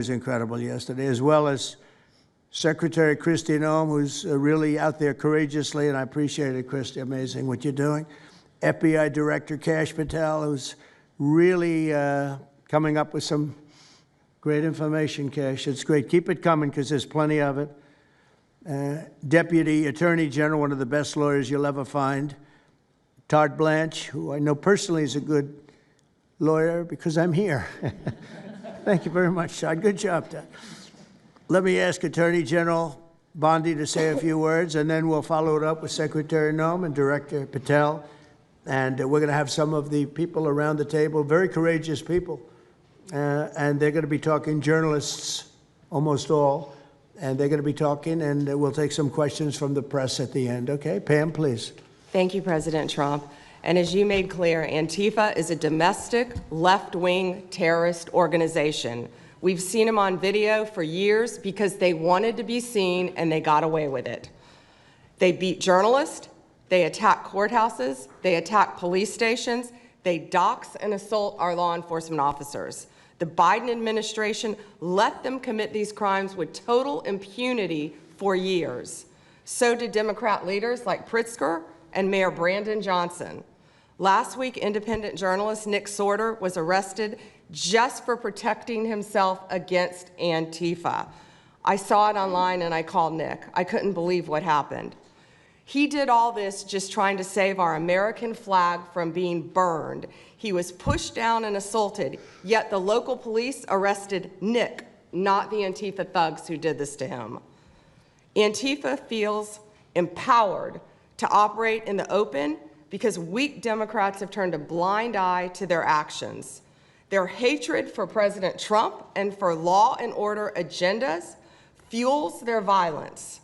was incredible yesterday, as well as Secretary Kristi Noem, who's really out there courageously, and I appreciate it, Kristi. Amazing what you're doing. FBI Director Kash Patel, who's really coming up with some great information, Kash. It's great. Keep it coming, because there's plenty of it. Deputy Attorney General, one of the best lawyers you'll ever find, Todd Blanche, who I know personally is a good lawyer because I'm here. Thank you very much, Todd. Good job, Todd. Let me ask Attorney General Bondi to say a few words, and then we'll follow it up with Secretary Noem and Director Patel. And we're going to have some of the people around the table, very courageous people, and they're going to be talking, journalists, almost all, and they're going to be talking, and we'll take some questions from the press at the end. Okay, Pam, please. Thank you, President Trump. And as you made clear, Antifa is a domestic left-wing terrorist organization. We've seen them on video for years because they wanted to be seen and they got away with it. They beat journalists, they attack courthouses, they attack police stations, they dox and assault our law enforcement officers. The Biden administration let them commit these crimes with total impunity for years. So did Democrat leaders like Pritzker and Mayor Brandon Johnson. Last week, independent journalist Nick Sorter was arrested just for protecting himself against Antifa. I saw it online and I called Nick. I couldn't believe what happened. He did all this just trying to save our American flag from being burned. He was pushed down and assaulted, yet the local police arrested Nick, not the Antifa thugs who did this to him. Antifa feels empowered to operate in the open because weak Democrats have turned a blind eye to their actions. Their hatred for President Trump and for law and order agendas fuels their violence.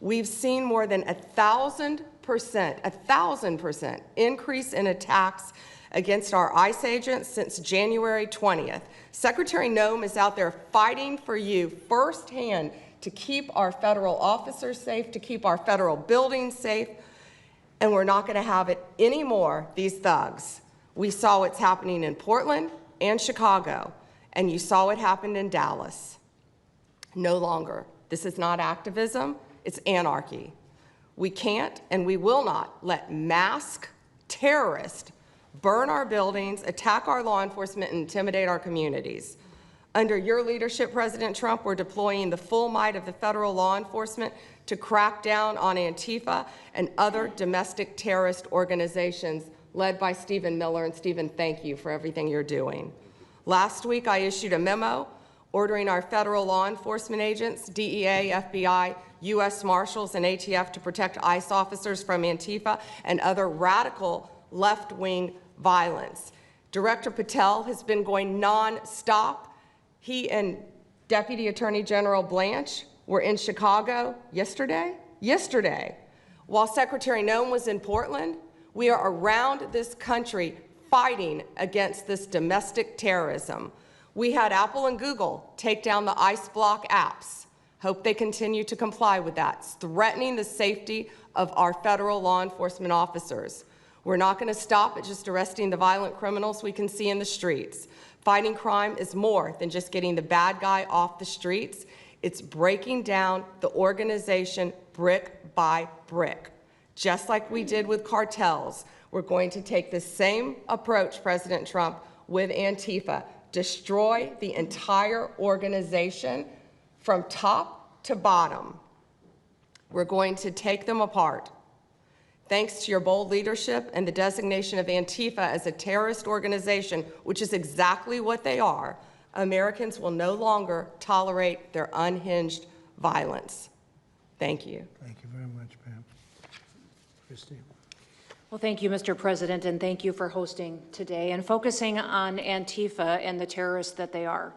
We've seen more than 1,000% increase in attacks against our ICE agents since January 20th. Secretary Noem is out there fighting for you firsthand to keep our federal officers safe, to keep our federal buildings safe, and we're not going to have it anymore, these thugs. We saw what's happening in Portland and Chicago, and you saw what happened in Dallas. No longer. This is not activism, it's anarchy. We can't and we will not let masked terrorists burn our buildings, attack our law enforcement, and intimidate our communities. Under your leadership, President Trump, we're deploying the full might of the federal law enforcement to crack down on Antifa and other domestic terrorist organizations led by Stephen Miller. And Stephen, thank you for everything you're doing. Last week, I issued a memo ordering our federal law enforcement agents, DEA, FBI, U.S. Marshals, and ATF to protect ICE officers from Antifa and other radical left-wing violence. Director Patel has been going non-stop. He and Deputy Attorney General Blanche were in Chicago yesterday. While Secretary Noem was in Portland, we are around this country fighting against this domestic terrorism. We had Apple and Google take down the ICE block apps. Hope they continue to comply with that. It's threatening the safety of our federal law enforcement officers. We're not going to stop at just arresting the violent criminals we can see in the streets. Fighting crime is more than just getting the bad guy off the streets. It's breaking down the organization brick by brick. Just like we did with cartels, we're going to take the same approach, President Trump, with Antifa. Destroy the entire organization from top to bottom. We're going to take them apart. Thanks to your bold leadership and the designation of Antifa as a terrorist organization, which is exactly what they are, Americans will no longer tolerate their unhinged violence. Thank you. Thank you very much, Pam. Kristi. Well, thank you, Mr. President, and thank you for hosting today and focusing on Antifa and the terrorists that they are.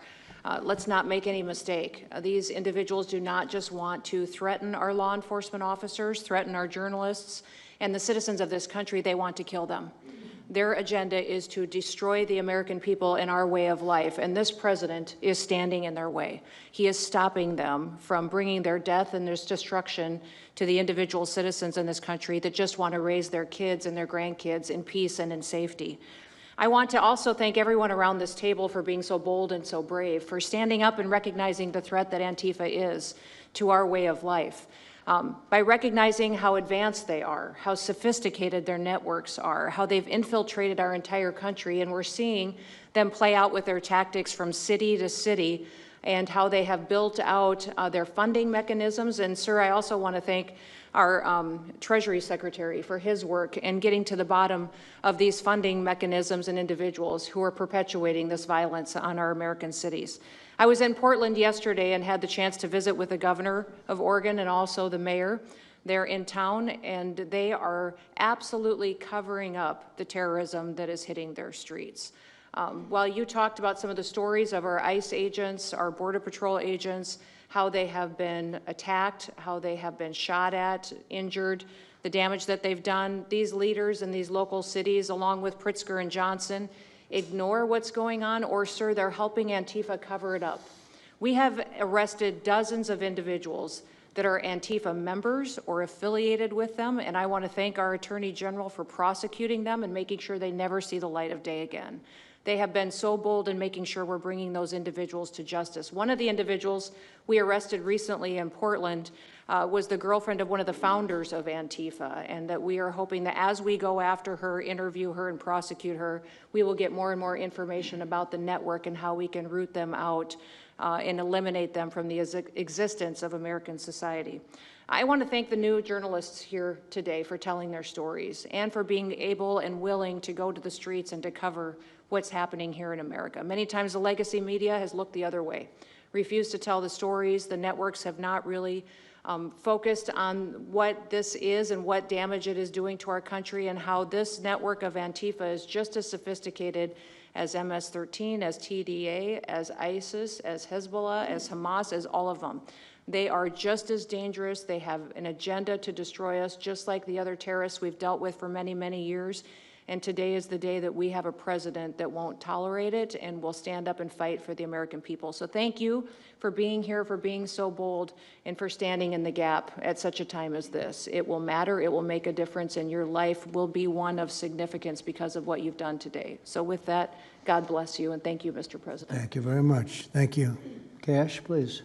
Let's not make any mistake. These individuals do not just want to threaten our law enforcement officers, threaten our journalists, and the citizens of this country. They want to kill them. Their agenda is to destroy the American people and our way of life, and this president is standing in their way. He is stopping them from bringing their death and their destruction to the individual citizens in this country that just want to raise their kids and their grandkids in peace and in safety. I want to also thank everyone around this table for being so bold and so brave, for standing up and recognizing the threat that Antifa is to our way of life. By recognizing how advanced they are, how sophisticated their networks are, how they've infiltrated our entire country, and we're seeing them play out with their tactics from city to city, and how they have built out their funding mechanisms. And sir, I also want to thank our Treasury Secretary for his work in getting to the bottom of these funding mechanisms and individuals who are perpetuating this violence on our American cities. I was in Portland yesterday and had the chance to visit with the governor of Oregon and also the mayor. They're in town, and they are absolutely covering up the terrorism that is hitting their streets. While you talked about some of the stories of our ICE agents, our Border Patrol agents, how they have been attacked, how they have been shot at, injured, the damage that they've done, these leaders in these local cities, along with Pritzker and Johnson, ignore what's going on, or, sir, they're helping Antifa cover it up. We have arrested dozens of individuals that are Antifa members or affiliated with them, and I want to thank our Attorney General for prosecuting them and making sure they never see the light of day again. They have been so bold in making sure we're bringing those individuals to justice. One of the individuals we arrested recently in Portland was the girlfriend of one of the founders of Antifa, and that we are hoping that as we go after her, interview her, and prosecute her, we will get more and more information about the network and how we can root them out and eliminate them from the existence of American society. I want to thank the new journalists here today for telling their stories and for being able and willing to go to the streets and to cover what's happening here in America. Many times the legacy media has looked the other way, refused to tell the stories. The networks have not really focused on what this is and what damage it is doing to our country, and how this network of Antifa is just as sophisticated as MS-13, as TDA, as ISIS, as Hezbollah, as Hamas, as all of them. They are just as dangerous. They have an agenda to destroy us, just like the other terrorists we've dealt with for many, many years. And today is the day that we have a president that won't tolerate it and will stand up and fight for the American people. So thank you for being here, for being so bold, and for standing in the gap at such a time as this. It will matter, it will make a difference, and your life will be one of significance because of what you've done today. So with that, God bless you, and thank you, Mr. President. Thank you very much. Thank you. Cash, please.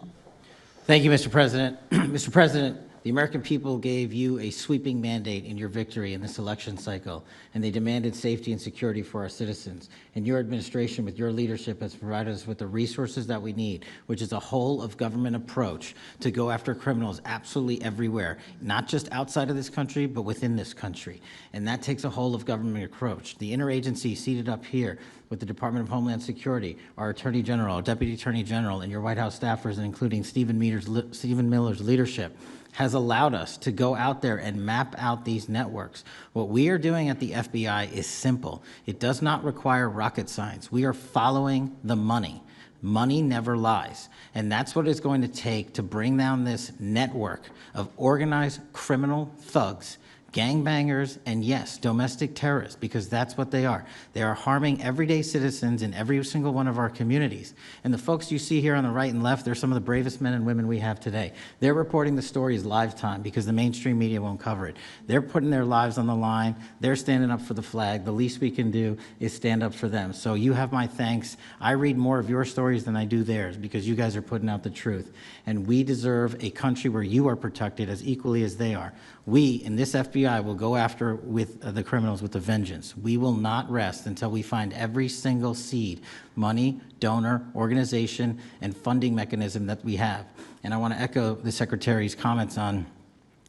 Thank you, Mr. President. Mr. President, the American people gave you a sweeping mandate in your victory in this election cycle, and they demanded safety and security for our citizens. And your administration, with your leadership, has provided us with the resources that we need, which is a whole-of-government approach to go after criminals absolutely everywhere, not just outside of this country, but within this country. And that takes a whole-of-government approach. The interagency seated up here with the Department of Homeland Security, our Attorney General, our Deputy Attorney General, and your White House staffers, including Stephen Miller's leadership, has allowed us to go out there and map out these networks. What we are doing at the FBI is simple. It does not require rocket science. We are following the money. Money never lies. And that's what it's going to take to bring down this network of organized criminal thugs, gangbangers, and yes, domestic terrorists, because that's what they are. They are harming everyday citizens in every single one of our communities. And the folks you see here on the right and left, they're some of the bravest men and women we have today. They're reporting the stories live time because the mainstream media won't cover it. They're putting their lives on the line. They're standing up for the flag. The least we can do is stand up for them. So you have my thanks. I read more of your stories than I do theirs because you guys are putting out the truth. And we deserve a country where you are protected as equally as they are. We, in this FBI, will go after with the criminals with a vengeance. We will not rest until we find every single seed, money, donor, organization, and funding mechanism that we have. And I want to echo the Secretary's comments on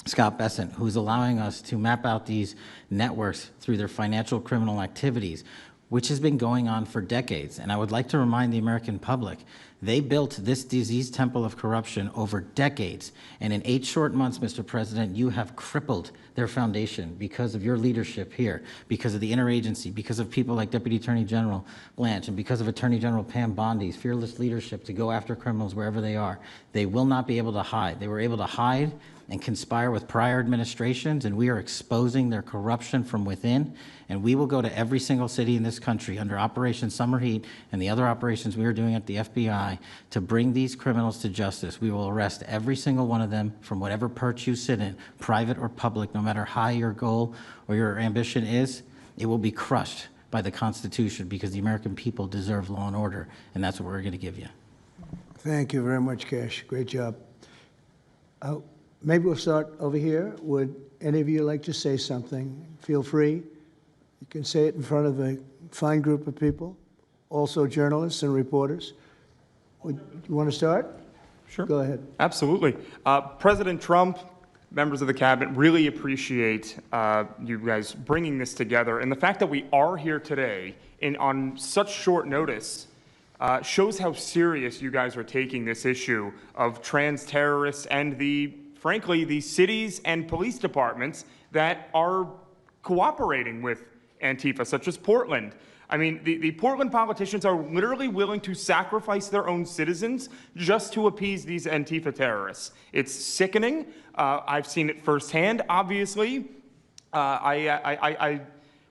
Scott Bessent, who's allowing us to map out these networks through their financial criminal activities, which has been going on for decades. And I would like to remind the American public, they built this diseased temple of corruption over decades. And in 8 short months, Mr. President, you have crippled their foundation because of your leadership here, because of the interagency, because of people like Deputy Attorney General Blanche, and because of Attorney General Pam Bondi's fearless leadership to go after criminals wherever they are. They will not be able to hide. They were able to hide and conspire with prior administrations, and we are exposing their corruption from within. And we will go to every single city in this country under Operation Summer Heat and the other operations we are doing at the FBI to bring these criminals to justice. We will arrest every single one of them from whatever perch you sit in, private or public, no matter how your goal or your ambition is, it will be crushed by the Constitution, because the American people deserve law and order, and that's what we're going to give you. Thank you very much, Cash. Great job. Maybe we'll start over here. Would any of you like to say something? Feel free. You can say it in front of a fine group of people, also journalists and reporters. You want to start? Sure. Go ahead. Absolutely. President Trump, members of the cabinet, really appreciate you guys bringing this together. And the fact that we are here today on such short notice shows how serious you guys are taking this issue of trans terrorists and frankly, the cities and police departments that are cooperating with Antifa, such as Portland. I mean, the Portland politicians are literally willing to sacrifice their own citizens just to appease these Antifa terrorists. It's sickening. I've seen it firsthand, obviously. When I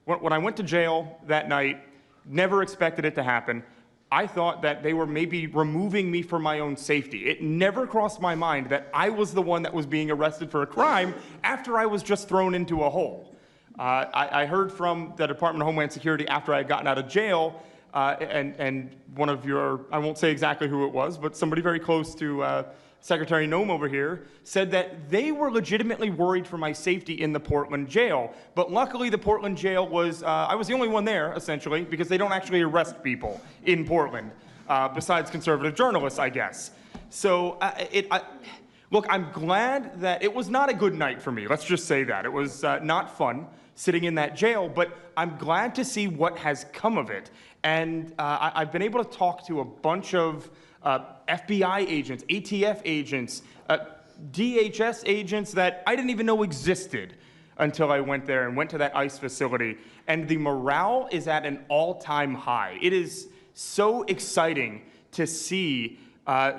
went to jail that night, never expected it to happen. I thought that they were maybe removing me for my own safety. It never crossed my mind that I was the one that was being arrested for a crime after I was just thrown into a hole. I heard from the Department of Homeland Security after I had gotten out of jail, and one of your, I won't say exactly who it was, but somebody very close to Secretary Noem over here said that they were legitimately worried for my safety in the Portland jail. But luckily, the Portland jail was, I was the only one there, essentially, because they don't actually arrest people in Portland, besides conservative journalists, I guess. So, look, I'm glad that it was not a good night for me. Let's just say that. It was not fun sitting in that jail, but I'm glad to see what has come of it. And I've been able to talk to a bunch of FBI agents, ATF agents, DHS agents that I didn't even know existed until I went there and went to that ICE facility. And the morale is at an all-time high. It is so exciting to see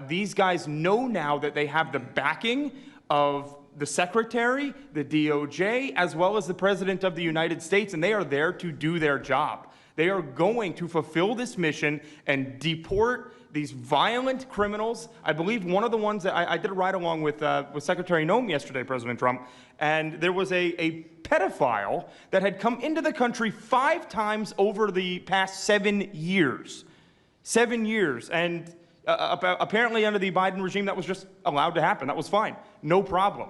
these guys know now that they have the backing of the Secretary, the DOJ, as well as the President of the United States, and they are there to do their job. They are going to fulfill this mission and deport these violent criminals. I believe one of the ones that I did a ride-along with Secretary Noem yesterday, President Trump, and there was a pedophile that had come into the country 5 times over the past 7 years. 7 years, and apparently under the Biden regime, that was just allowed to happen. That was fine, no problem.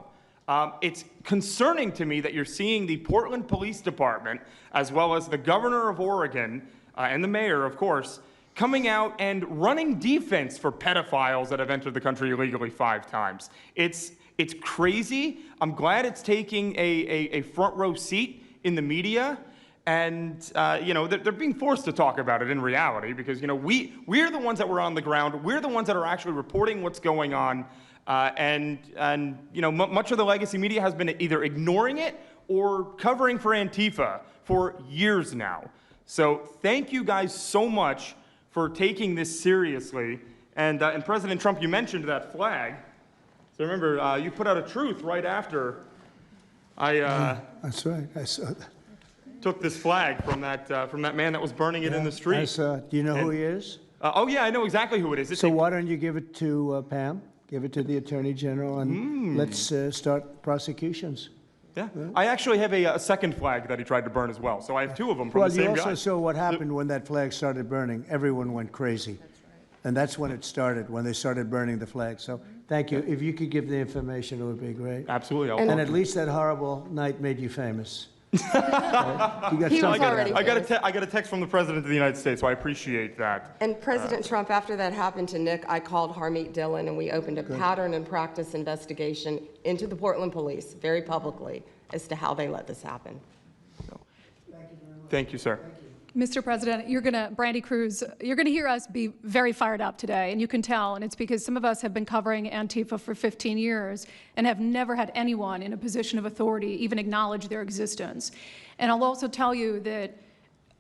It's concerning to me that you're seeing the Portland Police Department, as well as the governor of Oregon, and the mayor, of course, coming out and running defense for pedophiles that have entered the country illegally 5 times. It's crazy. I'm glad it's taking a front row seat in the media. And, they're being forced to talk about it in reality because, we're the ones that were on the ground. We're the ones that are actually reporting what's going on. Much of the legacy media has been either ignoring it or covering for Antifa for years now. So thank you guys so much for taking this seriously. And President Trump, you mentioned that flag. So remember, you put out a truth right after That's right. I saw that. took this flag from that man that was burning it in the street. I saw it. Do you know who he is? Oh yeah, I know exactly who it is. So why don't you give it to Pam? Give it to the Attorney General, and let's start prosecutions. Yeah. I actually have a second flag that he tried to burn as well. So I have 2 of them from the same guy. Well, you also saw what happened when that flag started burning. Everyone went crazy. That's right. And that's when it started, when they started burning the flag. So thank you. If you could give the information, it would be great. Absolutely. And at least that horrible night made you famous. Right? You got He was something out of already it. I got a text from the President of the United States, so I appreciate that. And President Trump, after that happened to Nick, I called Harmeet Dillon and we opened a pattern and practice investigation into the Portland police very publicly as to how they let this happen. Thank you, sir. Mr. President, Brandy Cruz, you're going to hear us be very fired up today, and you can tell, and it's because some of us have been covering Antifa for 15 years and have never had anyone in a position of authority even acknowledge their existence. And I'll also tell you that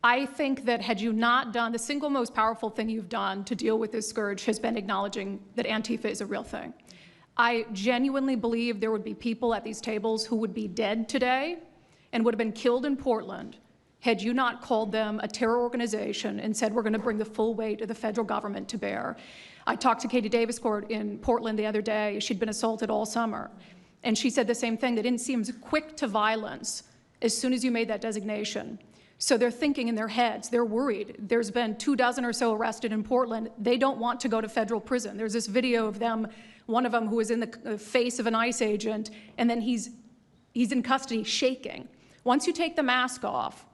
I think that had you not done, the single most powerful thing you've done to deal with this scourge has been acknowledging that Antifa is a real thing. I genuinely believe there would be people at these tables who would be dead today and would have been killed in Portland had you not called them a terror organization and said we're going to bring the full weight of the federal government to bear. I talked to Katie Daviscourt in Portland the other day. She'd been assaulted all summer. And she said the same thing. They didn't seem quick to violence as soon as you made that designation. So they're thinking in their heads, they're worried. There's been 24 or so arrested in Portland. They don't want to go to federal prison. There's this video of them, one of them who was in the face of an ICE agent, and then he's in custody shaking. Once you take the mask off,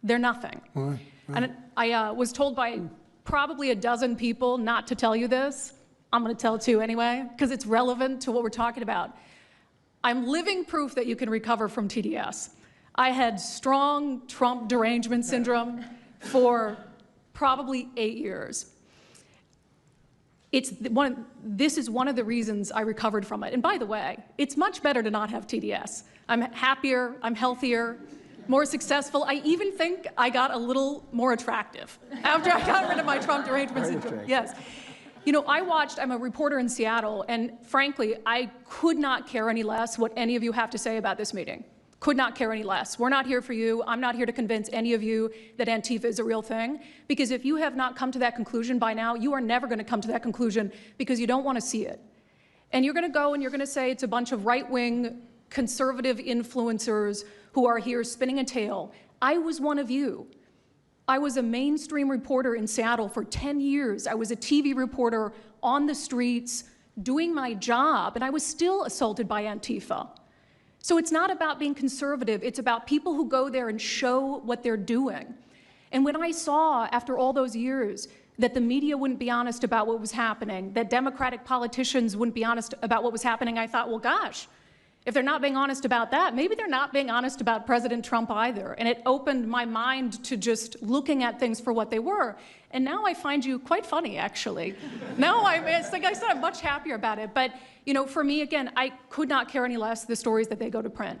they're nothing. Right. And I was told by probably a dozen people not to tell you this. I'm going to tell it to you anyway, because it's relevant to what we're talking about. I'm living proof that you can recover from TDS. I had strong Trump derangement syndrome for probably 8 years. This is one of the reasons I recovered from it. And by the way, it's much better to not have TDS. I'm happier, I'm healthier, more successful. I even think I got a little more attractive after I got rid of my Trump derangement syndrome. Yes. You know, I'm a reporter in Seattle, and frankly, I could not care any less what any of you have to say about this meeting. Could not care any less. We're not here for you. I'm not here to convince any of you that Antifa is a real thing, because if you have not come to that conclusion by now, you are never going to come to that conclusion because you don't want to see it. And you're going to go and you're going to say it's a bunch of right-wing conservative influencers who are here spinning a tale. I was one of you. I was a mainstream reporter in Seattle for 10 years. I was a TV reporter on the streets doing my job, and I was still assaulted by Antifa. So it's not about being conservative, it's about people who go there and show what they're doing. And when I saw, after all those years, that the media wouldn't be honest about what was happening, that Democratic politicians wouldn't be honest about what was happening, I thought, well, gosh, if they're not being honest about that, maybe they're not being honest about President Trump either. And it opened my mind to just looking at things for what they were. And now I find you quite funny, actually. Now, it's like I said, I'm much happier about it. But, you know, for me, again, I could not care any less the stories that they go to print.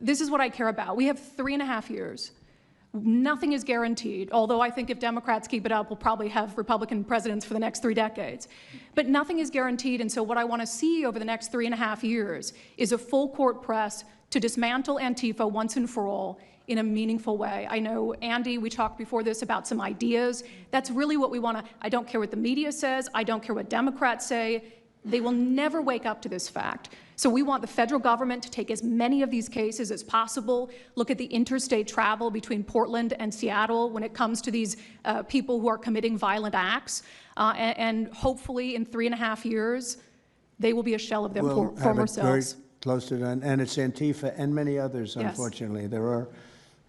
This is what I care about. We have 3.5 years. Nothing is guaranteed, although I think if Democrats keep it up, we'll probably have Republican presidents for the next 3 decades. But nothing is guaranteed, and so what I want to see over the next 3.5 years is a full court press to dismantle Antifa once and for all in a meaningful way. I know, Andy, we talked before this about some ideas. That's really what we want to, I don't care what the media says, I don't care what Democrats say. They will never wake up to this fact. So we want the federal government to take as many of these cases as possible, look at the interstate travel between Portland and Seattle when it comes to these people who are committing violent acts, and hopefully in 3.5 years, they will be a shell of their former selves. Very close to that, and it's Antifa and many others, Yes. unfortunately. There are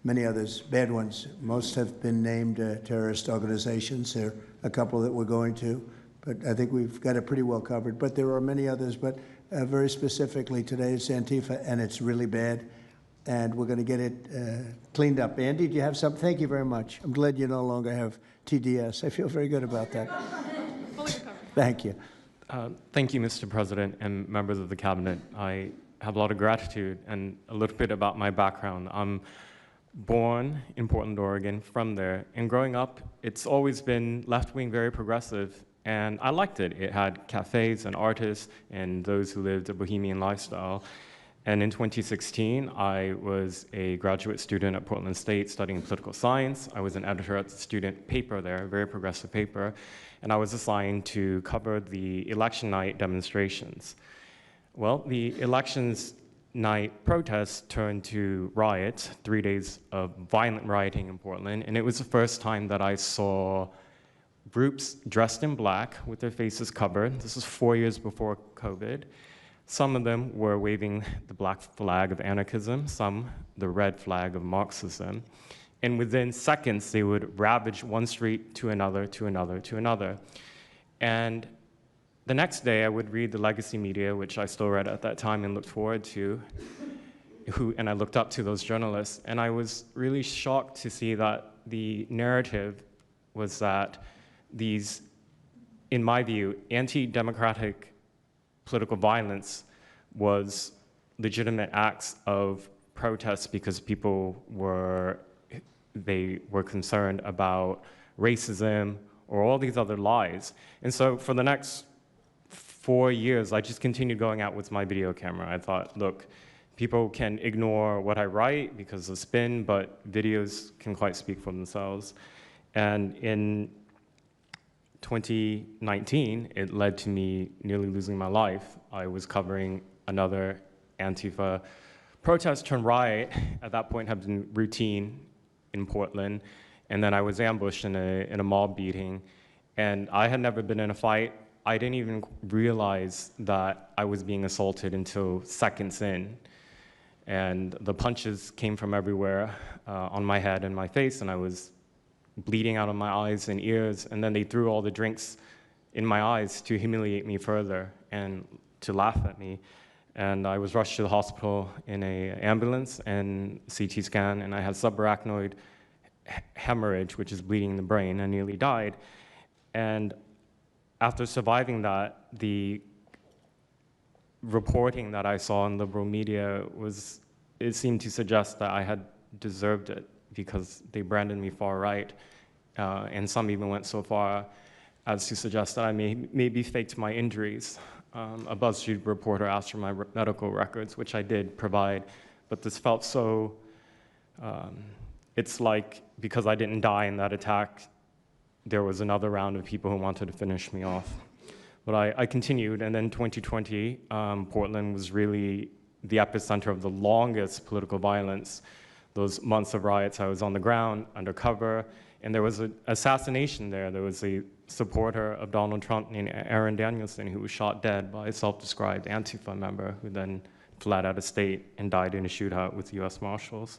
many others, bad ones. Most have been named terrorist organizations. There are a couple that we're going to, but I think we've got it pretty well covered. But there are many others, but very specifically today it's Antifa, and it's really bad, and we're going to get it cleaned up. Andy, do you have something? Thank you very much. I'm glad you no longer have TDS. I feel very good about that. Fully recovered. Thank you. Thank you, Mr. President and members of the Cabinet. I have a lot of gratitude, and a little bit about my background. I'm born in Portland, Oregon, from there, and growing up, it's always been left-wing, very progressive, and I liked it. It had cafes and artists and those who lived a bohemian lifestyle. And in 2016, I was a graduate student at Portland State studying political science. I was an editor at the student paper there, a very progressive paper, and I was assigned to cover the election night demonstrations. Well, the elections night protests turned to riots, 3 days of violent rioting in Portland, and it was the first time that I saw groups dressed in black with their faces covered. This was 4 years before COVID. Some of them were waving the black flag of anarchism, some the red flag of Marxism. And within seconds, they would ravage one street to another, to another, to another. And the next day, I would read the legacy media, which I still read at that time and looked forward to, and I looked up to those journalists. And I was really shocked to see that the narrative was that these, in my view, anti-democratic political violence was legitimate acts of protest because people were concerned about racism or all these other lies. And so for the next 4 years, I just continued going out with my video camera. I thought, look, people can ignore what I write because of spin, but videos can quite speak for themselves. And in 2019, it led to me nearly losing my life. I was covering another Antifa protest turned riot. At that point, had been routine in Portland, and then I was ambushed in a mob beating. And I had never been in a fight. I didn't even realize that I was being assaulted until seconds in. And the punches came from everywhere on my head and my face, and I was bleeding out of my eyes and ears. And then they threw all the drinks in my eyes to humiliate me further and to laugh at me. And I was rushed to the hospital in an ambulance and CT scan, and I had subarachnoid hemorrhage, which is bleeding in the brain. I nearly died. And after surviving that, the reporting that I saw in liberal media it seemed to suggest that I had deserved it because they branded me far right. And some even went so far as to suggest that I maybe faked my injuries. A BuzzFeed reporter asked for my medical records, which I did provide, but this felt so, it's like because I didn't die in that attack, there was another round of people who wanted to finish me off. But I continued, and then 2020, Portland was really the epicenter of the longest political violence. Those months of riots, I was on the ground, undercover, and there was an assassination there. There was a supporter of Donald Trump named Aaron Danielson who was shot dead by a self-described Antifa member who then fled out of state and died in a shootout with US Marshals.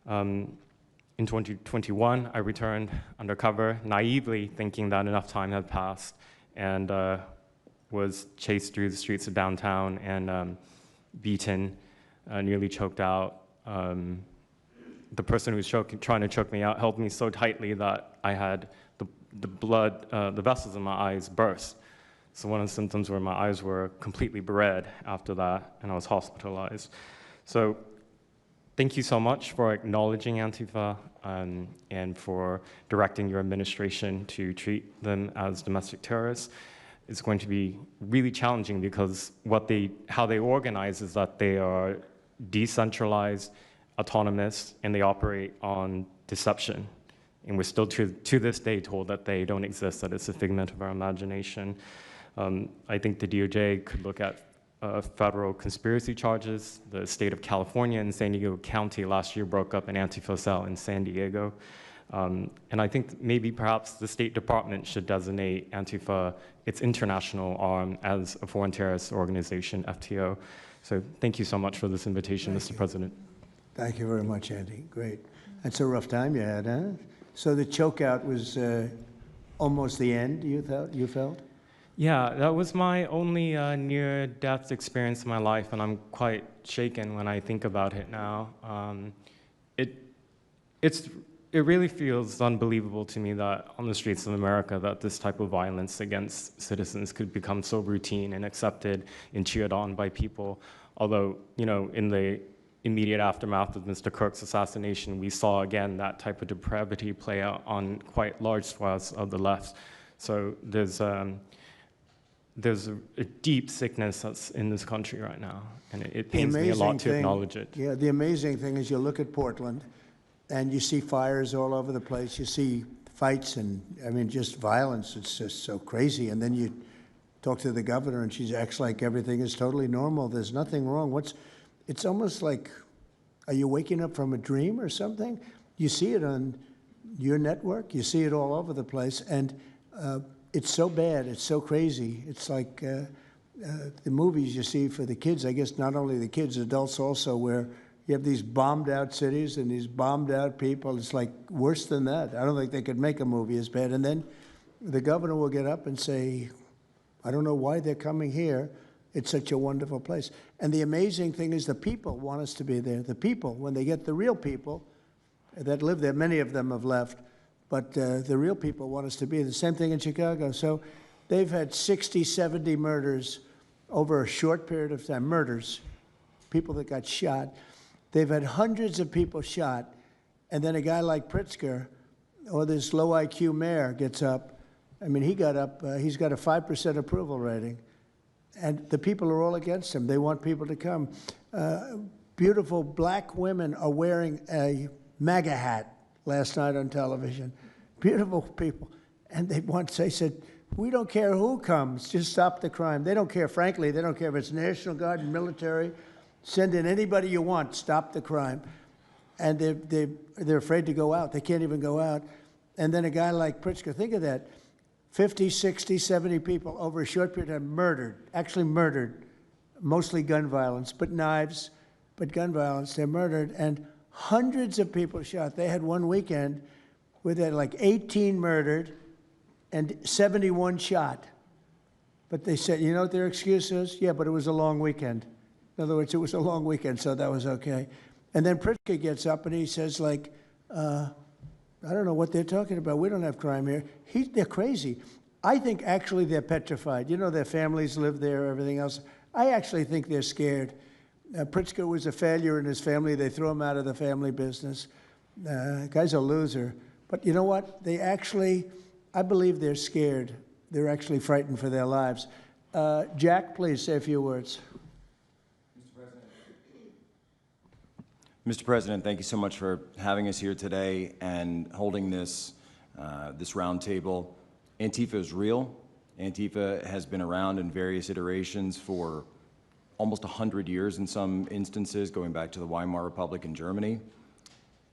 In 2021, I returned undercover, naively thinking that enough time had passed, and was chased through the streets of downtown and beaten, nearly choked out. The person who was trying to choke me out held me so tightly that I had the blood, the vessels in my eyes burst. So one of the symptoms were my eyes were completely red after that, and I was hospitalized. So thank you so much for acknowledging Antifa and for directing your administration to treat them as domestic terrorists. It's going to be really challenging because how they organize is that they are decentralized, autonomous, and they operate on deception. And we're still to this day told that they don't exist, that it's a figment of our imagination. I think the DOJ could look at federal conspiracy charges. The state of California and San Diego County last year broke up an Antifa cell in San Diego. And I think maybe perhaps the State Department should designate Antifa, its international arm, as a foreign terrorist organization, FTO. So thank you so much for this invitation, Mr. President. Thank you very much, Andy. Great. That's a rough time you had, huh? So the chokeout was almost the end, you felt? Yeah, that was my only near-death experience in my life, and I'm quite shaken when I think about it now. It really feels unbelievable to me that on the streets of America that this type of violence against citizens could become so routine and accepted and cheered on by people. Although, you know, in the immediate aftermath of Mr. Kirk's assassination, we saw again that type of depravity play out on quite large swaths of the left. So there's a deep sickness that's in this country right now, and it pains me a lot to acknowledge it. Yeah, the amazing thing is you look at Portland, and you see fires all over the place. You see fights and, I mean, just violence. It's just so crazy. And then you talk to the governor, and she acts like everything is totally normal. There's nothing wrong. It's almost like, are you waking up from a dream or something? You see it on your network. You see it all over the place. And it's so bad. It's so crazy. It's like the movies you see for the kids. I guess not only the kids, adults also, where you have these bombed out cities and these bombed out people. It's like worse than that. I don't think they could make a movie as bad. And then the governor will get up and say, I don't know why they're coming here. It's such a wonderful place. And the amazing thing is the people want us to be there. The people, when they get the real people that live there, many of them have left, but the real people want us to be. The same thing in Chicago. So they've had 60, 70 murders over a short period of time. Murders, people that got shot. They've had hundreds of people shot, and then a guy like Pritzker, or this low IQ mayor, gets up. I mean, he got up, he's got a 5% approval rating, and the people are all against him. They want people to come. Beautiful black women are wearing a MAGA hat last night on television. Beautiful people. And they said, we don't care who comes, just stop the crime. They don't care, frankly, they don't care if it's National Guard and military. Send in anybody you want, stop the crime. and they're afraid to go out. They can't even go out. And then a guy like Pritzker, think of that, 50, 60, 70 people over a short period of time murdered, actually murdered, mostly gun violence, but knives, but gun violence, they're murdered, and hundreds of people shot. They had one weekend where they had like 18 murdered and 71 shot. But they said, you know what their excuse is? Yeah, but it was a long weekend. In other words, it was a long weekend, so that was okay. And then Pritzker gets up and he says, like, I don't know what they're talking about. We don't have crime here. They're crazy. I think actually they're petrified. You know, their families live there, everything else. I actually think they're scared. Pritzker was a failure in his family. They threw him out of the family business. Guy's a loser. But you know what? They actually, I believe they're scared. They're actually frightened for their lives. Jack, please say a few words. Mr. President, thank you so much for having us here today and holding this roundtable. Antifa is real. Antifa has been around in various iterations for almost 100 years in some instances, going back to the Weimar Republic in Germany.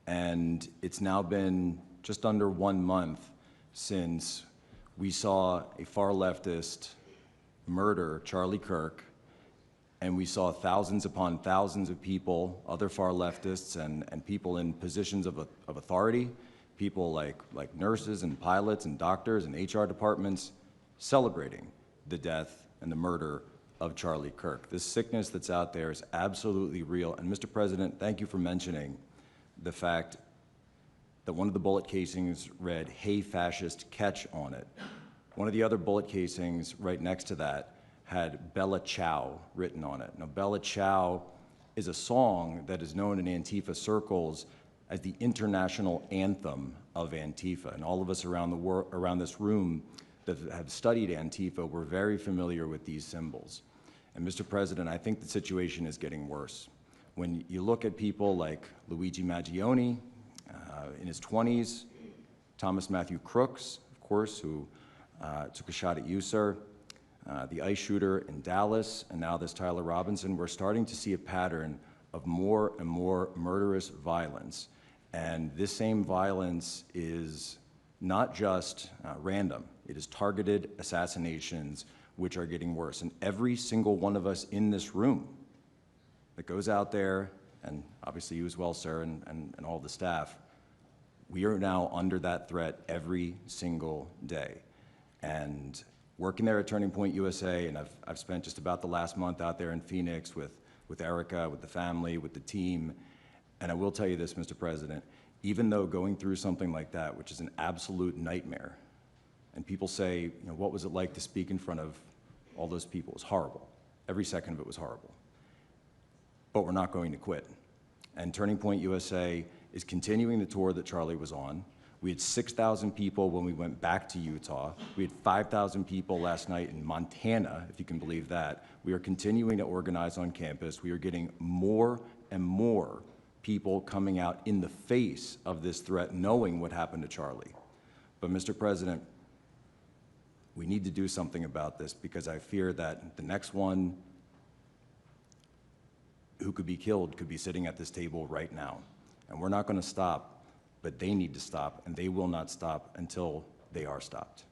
And it's now been just under 1 month since we saw a far leftist murder Charlie Kirk, and we saw thousands upon thousands of people, other far leftists and people in positions of authority, people like nurses and pilots and doctors and HR departments, celebrating the death and the murder of Charlie Kirk. This sickness that's out there is absolutely real. And Mr. President, thank you for mentioning the fact that one of the bullet casings read, "Hey fascist, catch" on it. One of the other bullet casings right next to that had Bella Ciao written on it. Now, Bella Ciao is a song that is known in Antifa circles as the international anthem of Antifa. And all of us around this room that have studied Antifa, we're very familiar with these symbols. And Mr. President, I think the situation is getting worse. When you look at people like Luigi Maggioni in his 20s, Thomas Matthew Crooks, of course, who took a shot at you, sir, the ICE shooter in Dallas, and now this Tyler Robinson, we're starting to see a pattern of more and more murderous violence. And this same violence is not just random. It is targeted assassinations, which are getting worse. And every single one of us in this room that goes out there, and obviously you as well, sir, and all the staff, we are now under that threat every single day. And working there at Turning Point USA, and I've spent just about the last month out there in Phoenix with Erica, with the family, with the team. And I will tell you this, Mr. President, even though going through something like that, which is an absolute nightmare, and people say, you know, what was it like to speak in front of all those people? It was horrible. Every second of it was horrible. But we're not going to quit. And Turning Point USA is continuing the tour that Charlie was on. We had 6,000 people when we went back to Utah. We had 5,000 people last night in Montana, if you can believe that. We are continuing to organize on campus. We are getting more and more people coming out in the face of this threat, knowing what happened to Charlie. But Mr. President, we need to do something about this, because I fear that the next one who could be killed could be sitting at this table right now. And we're not going to stop. But they need to stop, and they will not stop until they are stopped.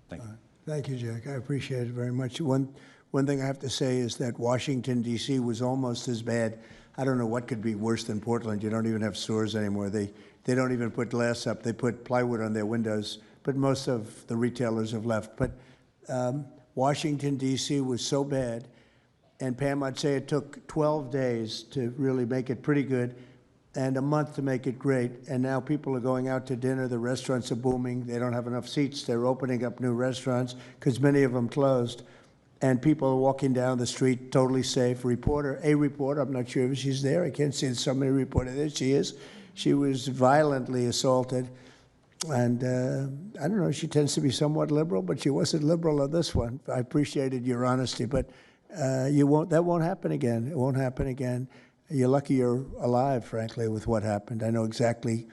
Thank you. Thank you, Jack. I appreciate it very much. One thing I have to say is that Washington, D.C. was almost as bad. I don't know what could be worse than Portland. You don't even have stores anymore. They don't even put glass up. They put plywood on their windows, but most of the retailers have left. But Washington, D.C. was so bad, and Pam, I'd say it took 12 days to really make it pretty good, and a month to make it great. And now people are going out to dinner. The restaurants are booming. They don't have enough seats. They're opening up new restaurants because many of them closed. And people are walking down the street totally safe. A reporter, I'm not sure if she's there. I can't see somebody reported it. She is. She was violently assaulted. And I don't know, she tends to be somewhat liberal, but she wasn't liberal on this one. I appreciated your honesty, but that won't happen again. It won't happen again. You're lucky you're alive, frankly, with what happened. I know exactly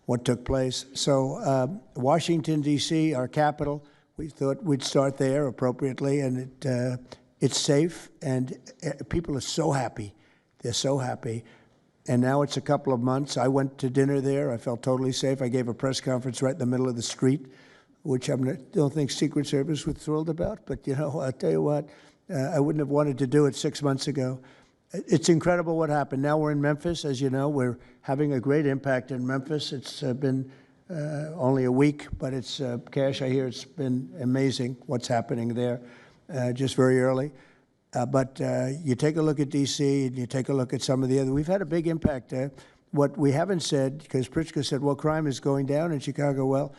what took place. So Washington, D.C., our capital, we thought we'd start there appropriately, and it's safe, and people are so happy. They're so happy. and now it's a couple of months. I went to dinner there. I felt totally safe. I gave a press conference right in the middle of the street, which I don't think Secret Service was thrilled about. But, you know, I'll tell you what, I wouldn't have wanted to do it 6 months ago. It's incredible what happened. Now we're in Memphis. As you know, we're having a great impact in Memphis. It's been only a week, but it's, Cash, I hear it's been amazing what's happening there just very early. But you take a look at D.C. and you take a look at some of the other. We've had a big impact. What we haven't said, because Pritzker said, well, crime is going down in Chicago. Well,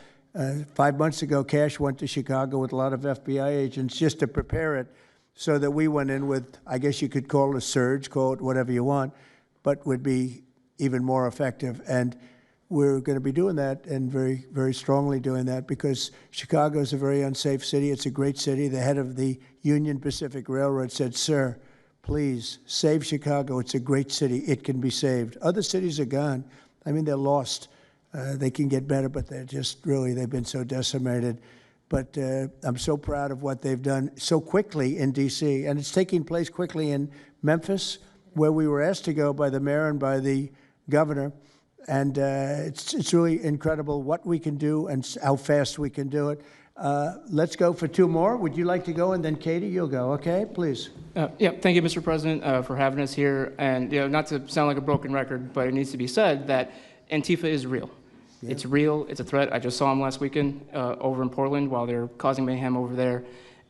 5 months ago, Cash went to Chicago with a lot of FBI agents just to prepare it, so that we went in with, I guess you could call it a surge, call it whatever you want, but would be even more effective. And we're going to be doing that, and very, very strongly doing that, because Chicago is a very unsafe city. It's a great city. The head of the Union Pacific Railroad said, sir, please save Chicago. It's a great city. It can be saved. Other cities are gone. I mean, they're lost. They can get better, but they're just really, they've been so decimated. But I'm so proud of what they've done so quickly in D.C., and it's taking place quickly in Memphis, where we were asked to go by the mayor and by the governor. And it's really incredible what we can do and how fast we can do it. Let's go for two more. Would you like to go? And then Katie, you'll go. Okay, please. Yeah, thank you, Mr. President, for having us here. And, you know, not to sound like a broken record, but it needs to be said that Antifa is real. Yeah. It's real. It's a threat. I just saw them last weekend over in Portland while they're causing mayhem over there.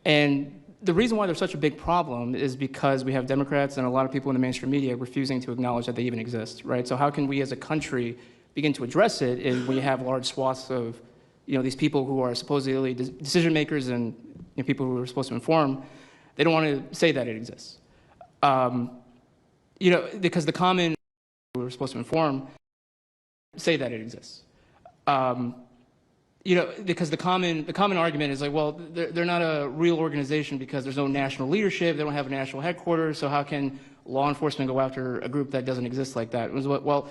And the reason why they're such a big problem is because we have Democrats and a lot of people in the mainstream media refusing to acknowledge that they even exist, right? So how can we as a country begin to address it if we have large swaths of, you know, these people who are supposedly decision makers and, you know, people who are supposed to inform, they don't want to say that it exists. You know, because the common who are supposed to inform say that it exists. You know, because the common argument is like, well, they're not a real organization because there's no national leadership, they don't have a national headquarters, so how can law enforcement go after a group that doesn't exist like that? Well,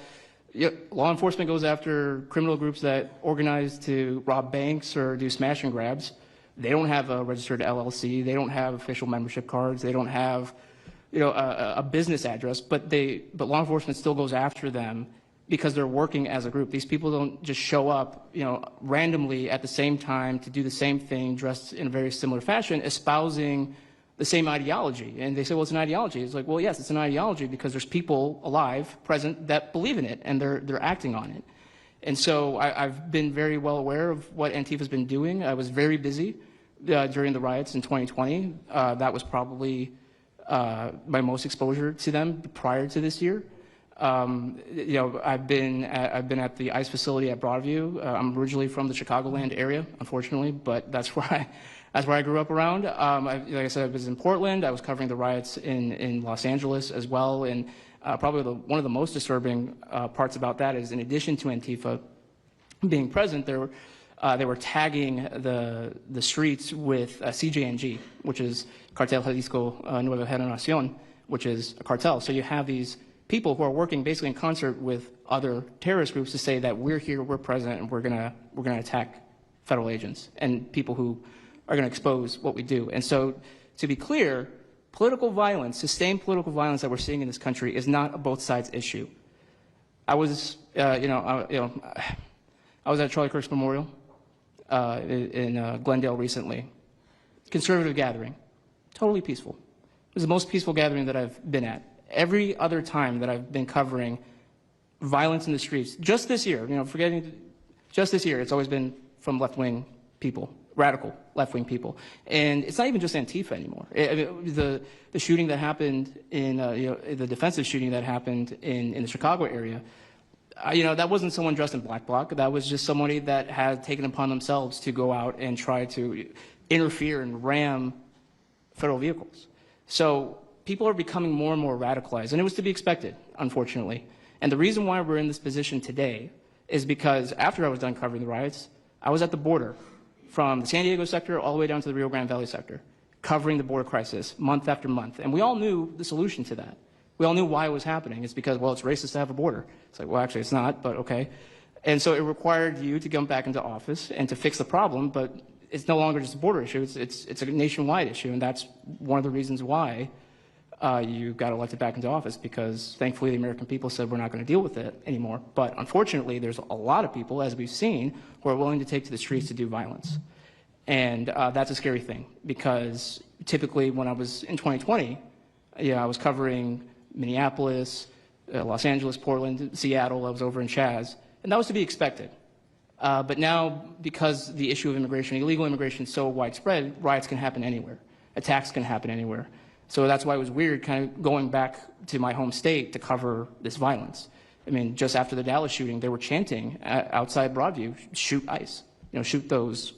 yeah, law enforcement goes after criminal groups that organize to rob banks or do smash and grabs. They don't have a registered LLC, they don't have official membership cards, they don't have, you know, a business address, but law enforcement still goes after them because they're working as a group. These people don't just show up, you know, randomly at the same time to do the same thing, dressed in a very similar fashion, espousing the same ideology. And they say, well, it's an ideology. It's like, well, yes, it's an ideology because there's people alive, present, that believe in it, and they're acting on it. And so I've been very well aware of what Antifa's been doing. I was very busy during the riots in 2020. That was probably my most exposure to them prior to this year. You know, I've been at the ICE facility at Broadview. I'm originally from the Chicagoland area, unfortunately, but that's where I grew up around. Like I said, I was in Portland. I was covering the riots in Los Angeles as well. And probably one of the most disturbing parts about that is, in addition to Antifa being present, they were tagging the streets with CJNG, which is Cartel Jalisco Nueva Generación, which is a cartel. So you have these people who are working basically in concert with other terrorist groups to say that we're here, we're present, and we're gonna attack federal agents and people who are gonna expose what we do. And so, to be clear, political violence, sustained political violence that we're seeing in this country is not a both sides issue. I was, I was at Charlie Kirk's memorial in Glendale recently. Conservative gathering, totally peaceful. It was the most peaceful gathering that I've been at. Every other time that I've been covering violence in the streets, just this year, you know, just this year, it's always been from left-wing people, radical left-wing people. And it's not even just Antifa anymore. The shooting that happened in, the defensive shooting that happened in the Chicago area, that wasn't someone dressed in black bloc. That was just somebody that had taken upon themselves to go out and try to interfere and ram federal vehicles. So people are becoming more and more radicalized, and it was to be expected, unfortunately. And the reason why we're in this position today is because after I was done covering the riots, I was at the border from the San Diego sector all the way down to the Rio Grande Valley sector, covering the border crisis month after month. And we all knew the solution to that. We all knew why it was happening. It's because, well, it's racist to have a border. It's like, well, actually, it's not, but okay. And so it required you to come back into office and to fix the problem, but it's no longer just a border issue. It's a nationwide issue, and that's one of the reasons why you got elected back into office because thankfully the American people said we're not going to deal with it anymore. But unfortunately, there's a lot of people, as we've seen, who are willing to take to the streets to do violence. And that's a scary thing because typically when I was in 2020, I was covering Minneapolis, Los Angeles, Portland, Seattle. I was over in Chaz, and that was to be expected. But now, because the issue of immigration, illegal immigration is so widespread, riots can happen anywhere. Attacks can happen anywhere. So that's why it was weird kind of going back to my home state to cover this violence. I mean, just after the Dallas shooting, they were chanting outside Broadview, shoot ICE, shoot those,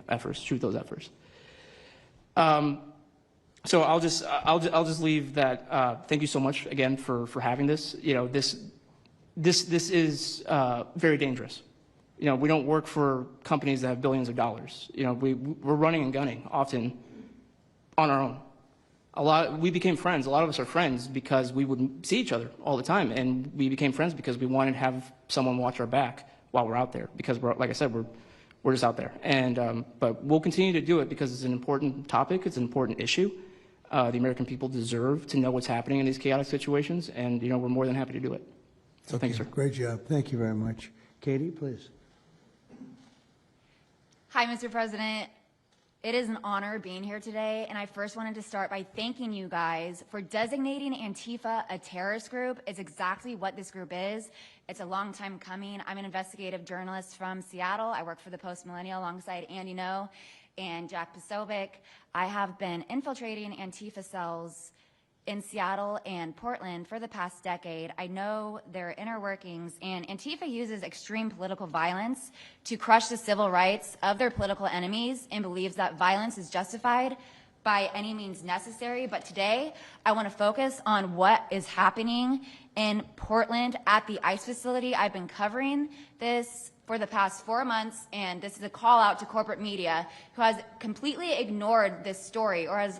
efforts, shoot those efforts. So I'll just leave that. Thank you so much again for having this. This is very dangerous. We don't work for companies that have billions of dollars. We're running and gunning often on our own. We became friends. A lot of us are friends because we would see each other all the time, and we became friends because we wanted to have someone watch our back while we're out there. Because like I said, we're just out there. And but we'll continue to do it because it's an important topic. It's an important issue. The American people deserve to know what's happening in these chaotic situations, and we're more than happy to do it. So thanks, sir. Great job. Thank you very much. Katie, please. Hi, Mr. President. It is an honor being here today, and I first wanted to start by thanking you guys for designating Antifa a terrorist group. It's exactly what this group is. It's a long time coming. I'm an investigative journalist from Seattle. I work for the Post Millennial alongside Andy No and Jack Posobiec. I have been infiltrating Antifa cells in Seattle and Portland for the past decade. I know their inner workings, and Antifa uses extreme political violence to crush the civil rights of their political enemies and believes that violence is justified by any means necessary. But today, I want to focus on what is happening in Portland at the ICE facility. I've been covering this for the past 4 months, and this is a call out to corporate media who has completely ignored this story or has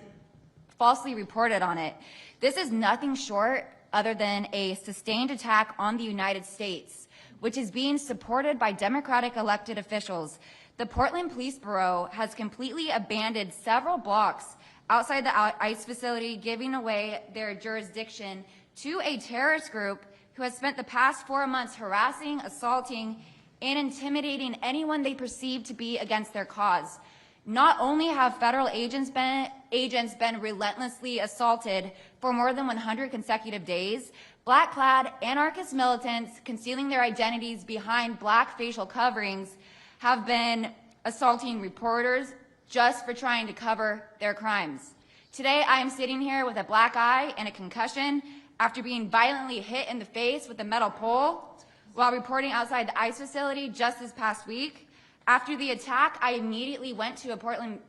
falsely reported on it. This is nothing short other than a sustained attack on the United States, which is being supported by Democratic elected officials. The Portland Police Bureau has completely abandoned several blocks outside the ICE facility, giving away their jurisdiction to a terrorist group who has spent the past 4 months harassing, assaulting, and intimidating anyone they perceive to be against their cause. Not only have federal agents been relentlessly assaulted for more than 100 consecutive days, black-clad anarchist militants concealing their identities behind black facial coverings have been assaulting reporters just for trying to cover their crimes. Today, I am sitting here with a black eye and a concussion after being violently hit in the face with a metal pole while reporting outside the ICE facility just this past week. After the attack, I immediately went to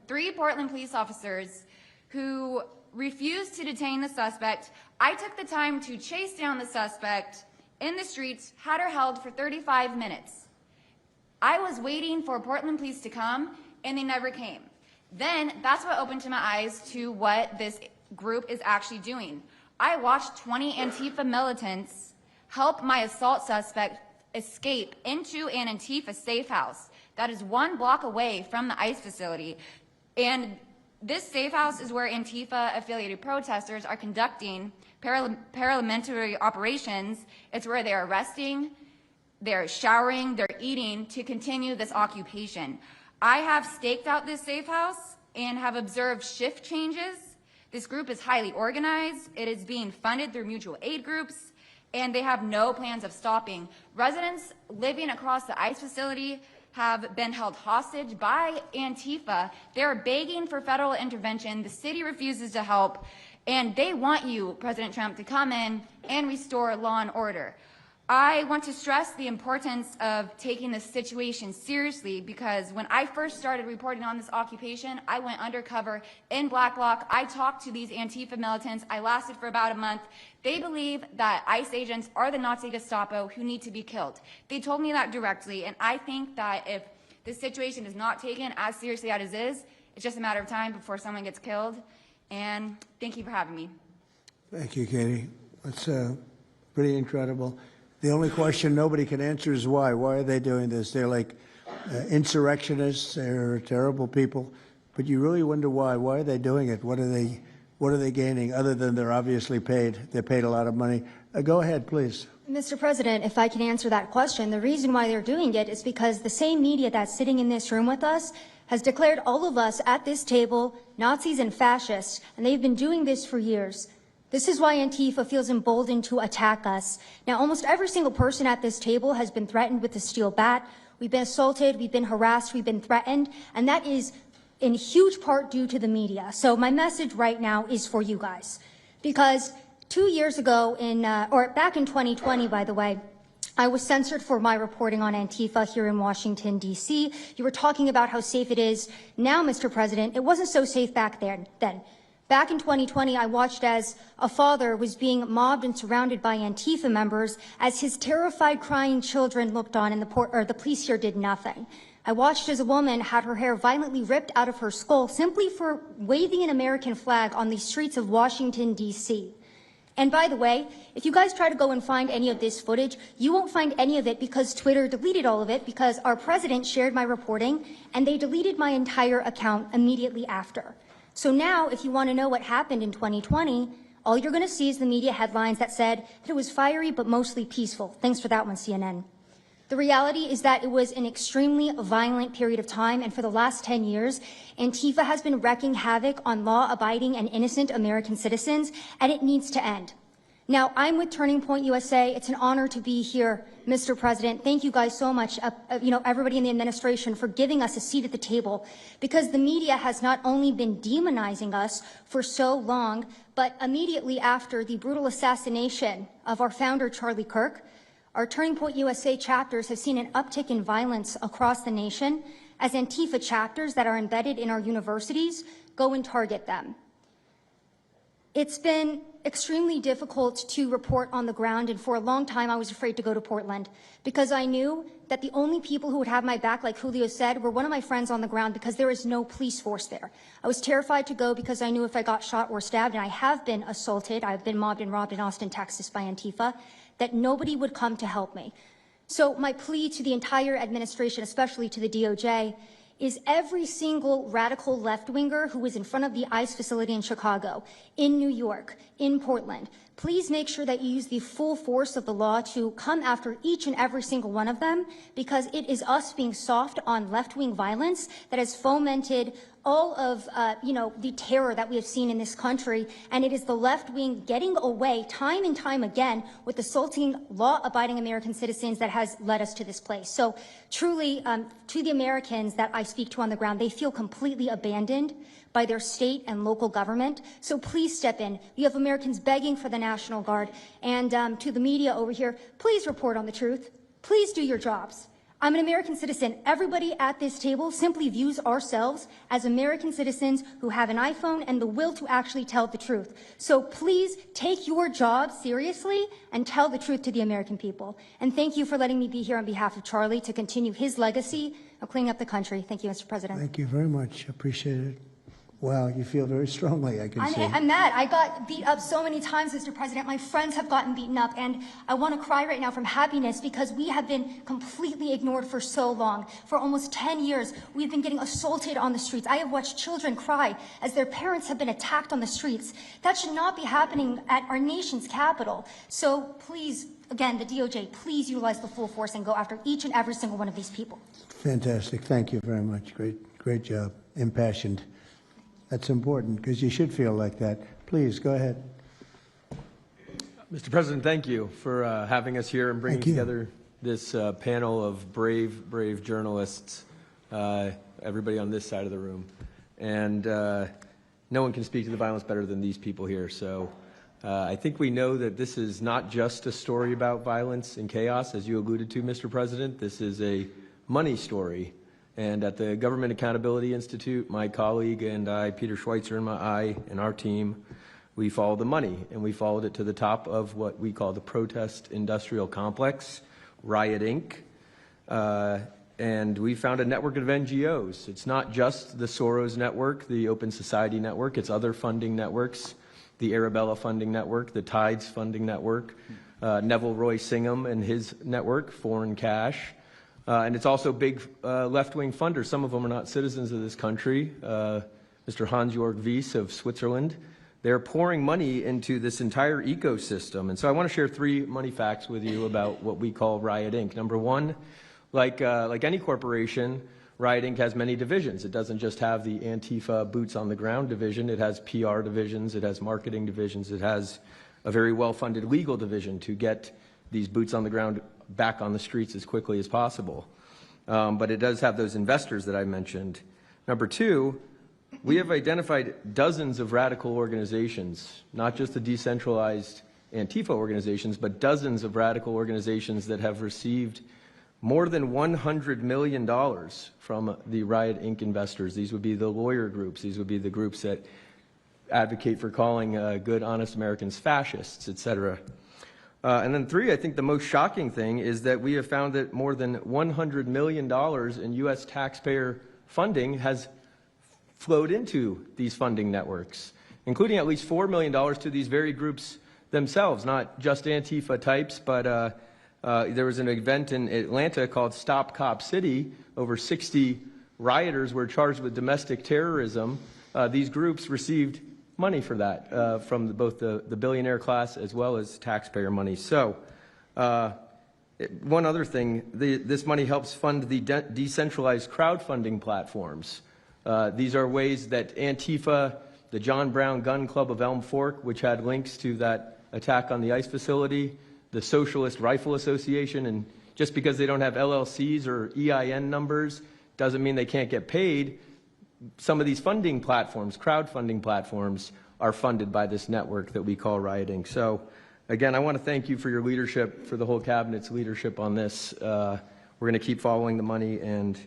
three Portland police officers who refused to detain the suspect. I took the time to chase down the suspect in the streets, had her held for 35 minutes. I was waiting for Portland police to come, and they never came. Then that's what opened my eyes to what this group is actually doing. I watched 20 Antifa militants help my assault suspect escape into an Antifa safe house that is 1 block away from the ICE facility. And this safe house is where Antifa-affiliated protesters are conducting paramilitary operations. It's where they're arresting, they're showering, they're eating to continue this occupation. I have staked out this safe house and have observed shift changes. This group is highly organized. It is being funded through mutual aid groups, and they have no plans of stopping. Residents living across the ICE facility have been held hostage by Antifa. They're begging for federal intervention. The city refuses to help, and they want you, President Trump, to come in and restore law and order. I want to stress the importance of taking this situation seriously because when I first started reporting on this occupation, I went undercover in Black Bloc. I talked to these Antifa militants. I lasted for about a month. They believe that ICE agents are the Nazi Gestapo who need to be killed. They told me that directly, and I think that if this situation is not taken as seriously as it is, it's just a matter of time before someone gets killed. And thank you for having me. Thank you, Katie. That's pretty incredible. The only question nobody can answer is why. Why are they doing this? They're like insurrectionists. They're terrible people. But you really wonder why. Why are they doing it? What What are they gaining other than they're obviously paid? They're paid a lot of money. Go ahead, please. Mr. President, if I can answer that question, the reason why they're doing it is because the same media that's sitting in this room with us has declared all of us at this table Nazis and fascists, and they've been doing this for years. This is why Antifa feels emboldened to attack us. Now, almost every single person at this table has been threatened with a steel bat. We've been assaulted, we've been harassed, we've been threatened, and that is in huge part due to the media. So my message right now is for you guys, because 2 years ago, back in 2020, by the way, I was censored for my reporting on Antifa here in Washington, D.C. You were talking about how safe it is now, Mr. President. It wasn't so safe back then. Back in 2020, I watched as a father was being mobbed and surrounded by Antifa members as his terrified, crying children looked on and the police here did nothing. I watched as a woman had her hair violently ripped out of her skull simply for waving an American flag on the streets of Washington, D.C. And by the way, if you guys try to go and find any of this footage, you won't find any of it because Twitter deleted all of it because our president shared my reporting and they deleted my entire account immediately after. So now, if you want to know what happened in 2020, all you're going to see is the media headlines that said that it was fiery but mostly peaceful. Thanks for that one, CNN. The reality is that it was an extremely violent period of time, and for the last 10 years, Antifa has been wreaking havoc on law-abiding and innocent American citizens, and it needs to end. Now, I'm with Turning Point USA. It's an honor to be here, Mr. President. Thank you guys so much, everybody in the administration, for giving us a seat at the table, because the media has not only been demonizing us for so long, but immediately after the brutal assassination of our founder, Charlie Kirk, our Turning Point USA chapters have seen an uptick in violence across the nation as Antifa chapters that are embedded in our universities go and target them. It's been extremely difficult to report on the ground, and for a long time I was afraid to go to Portland because I knew that the only people who would have my back, like Julio said, were one of my friends on the ground because there is no police force there. I was terrified to go because I knew if I got shot or stabbed, and I have been assaulted, I've been mobbed and robbed in Austin, Texas by Antifa, that nobody would come to help me. So my plea to the entire administration, especially to the DOJ, is every single radical left-winger who is in front of the ICE facility in Chicago, in New York, in Portland, please make sure that you use the full force of the law to come after each and every single one of them, because it is us being soft on left-wing violence that has fomented all of the terror that we have seen in this country, and it is the left wing getting away time and time again with assaulting law-abiding American citizens that has led us to this place. So truly, to the Americans that I speak to on the ground, they feel completely abandoned by their state and local government. So please step in. You have Americans begging for the National Guard, and to the media over here, please report on the truth. Please do your jobs. I'm an American citizen. Everybody at this table simply views ourselves as American citizens who have an iPhone and the will to actually tell the truth. So please take your job seriously and tell the truth to the American people. And thank you for letting me be here on behalf of Charlie to continue his legacy of cleaning up the country. Thank you, Mr. President. Thank you very much. Appreciate it. Wow, you feel very strongly, I can see. I'm mad. I got beat up so many times, Mr. President. My friends have gotten beaten up, and I want to cry right now from happiness because we have been completely ignored for so long. For almost 10 years, we've been getting assaulted on the streets. I have watched children cry as their parents have been attacked on the streets. That should not be happening at our nation's capital. So please, again, the DOJ, please utilize the full force and go after each and every single one of these people. Fantastic. Thank you very much. Great job. Impassioned. That's important because you should feel like that. Please, go ahead. Mr. President, thank you for having us here and bringing together this panel of brave journalists, everybody on this side of the room. And no one can speak to the violence better than these people here. So I think we know that this is not just a story about violence and chaos, as you alluded to, Mr. President. This is a money story. And at the Government Accountability Institute, my colleague and I, Peter Schweitzer and our team, we followed the money, and we followed it to the top of what we call the protest industrial complex, Riot Inc. And we found a network of NGOs. It's not just the Soros network, the Open Society network, it's other funding networks, the Arabella funding network, the Tides funding network, Neville Roy Singham and his network, Foreign Cash. And it's also big left-wing funders. Some of them are not citizens of this country. Mr. Hans-Jörg Wyss of Switzerland, They're pouring money into this entire ecosystem. And so I want to share 3 money facts with you about what we call Riot Inc. Number one, like any corporation, Riot Inc. has many divisions. It doesn't just have the Antifa boots on the ground division. It has PR divisions. It has marketing divisions. It has a very well-funded legal division to get these boots on the ground back on the streets as quickly as possible. But it does have those investors that I mentioned. Number two, we have identified dozens of radical organizations, not just the decentralized Antifa organizations, but dozens of radical organizations that have received more than $100 million from the Riot Inc. investors. These would be the lawyer groups. These would be the groups that advocate for calling good, honest Americans fascists, et cetera. And then 3, I think the most shocking thing is that we have found that more than $100 million in U.S. taxpayer funding has flowed into these funding networks, including at least $4 million to these very groups themselves, not just Antifa types, but there was an event in Atlanta called Stop Cop City. Over 60 rioters were charged with domestic terrorism. These groups received money for that from both the billionaire class as well as taxpayer money. So one other thing, this money helps fund the decentralized crowdfunding platforms. These are ways that Antifa, the John Brown Gun Club of Elm Fork, which had links to that attack on the ICE facility, the Socialist Rifle Association, and just because they don't have LLCs or EIN numbers doesn't mean they can't get paid. Some of these funding platforms, crowdfunding platforms, are funded by this network that we call Riot Inc. So, again, I want to thank you for your leadership, for the whole cabinet's leadership on this. We're going to keep following the money and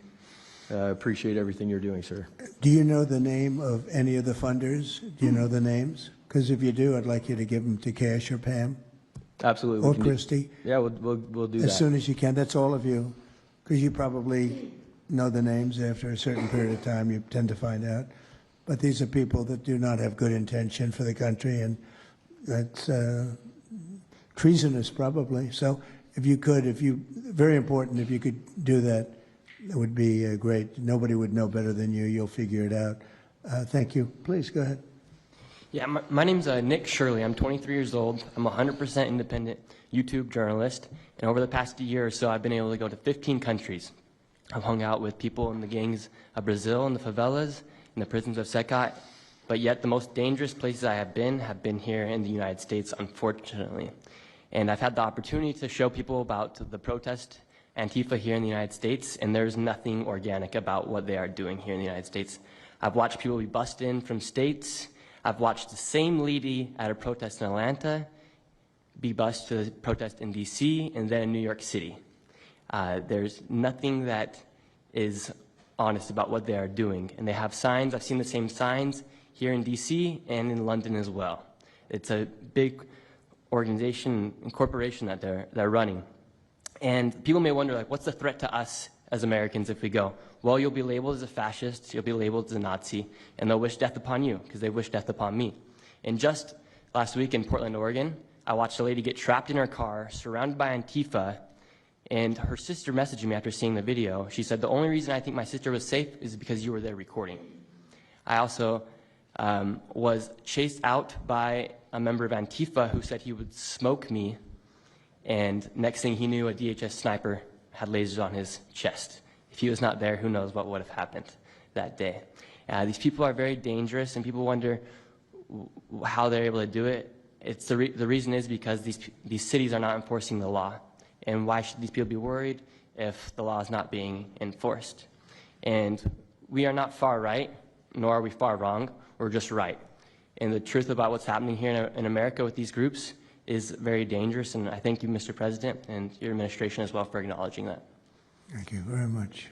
appreciate everything you're doing, sir. Do you know the name of any of the funders? Do you know the names? Because if you do, I'd like you to give them to Cash or Pam. Absolutely. Or Christy. Yeah, we'll do that. As soon as you can. That's all of you. Because you probably know the names after a certain period of time. You tend to find out. But these are people that do not have good intention for the country, and that's treasonous probably. So if you could, very important, if you could do that, it would be great. Nobody would know better than you. You'll figure it out. Thank you. Please, go ahead. Yeah, my name's Nick Shirley. I'm 23 years old. I'm a 100% independent YouTube journalist. And over the past year or so, I've been able to go to 15 countries. I've hung out with people in the gangs of Brazil, in the favelas, in the prisons of Secot. But yet the most dangerous places I have been here in the United States, unfortunately. And I've had the opportunity to show people about the protest Antifa here in the United States, and there's nothing organic about what they are doing here in the United States. I've watched people be bussed in from states. I've watched the same lady at a protest in Atlanta be bused to a protest in D.C. and then in New York City. There's nothing that is honest about what they are doing. And they have signs. I've seen the same signs here in D.C. and in London as well. It's a big organization and corporation that they're running. And people may wonder, like, what's the threat to us as Americans if we go? Well, you'll be labeled as a fascist, you'll be labeled as a Nazi, and they'll wish death upon you because they wish death upon me. And just last week in Portland, Oregon, I watched a lady get trapped in her car, surrounded by Antifa, and her sister messaged me after seeing the video. She said, the only reason I think my sister was safe is because you were there recording. I also was chased out by a member of Antifa who said he would smoke me, and next thing he knew, a DHS sniper had lasers on his chest. If he was not there, who knows what would have happened that day. These people are very dangerous, and people wonder how they're able to do it. The reason is because these cities are not enforcing the law. And why should these people be worried if the law is not being enforced? And we are not far right, nor are we far wrong. We're just right. And the truth about what's happening here in America with these groups is very dangerous, and I thank you, Mr. President, and your administration as well for acknowledging that. Thank you very much.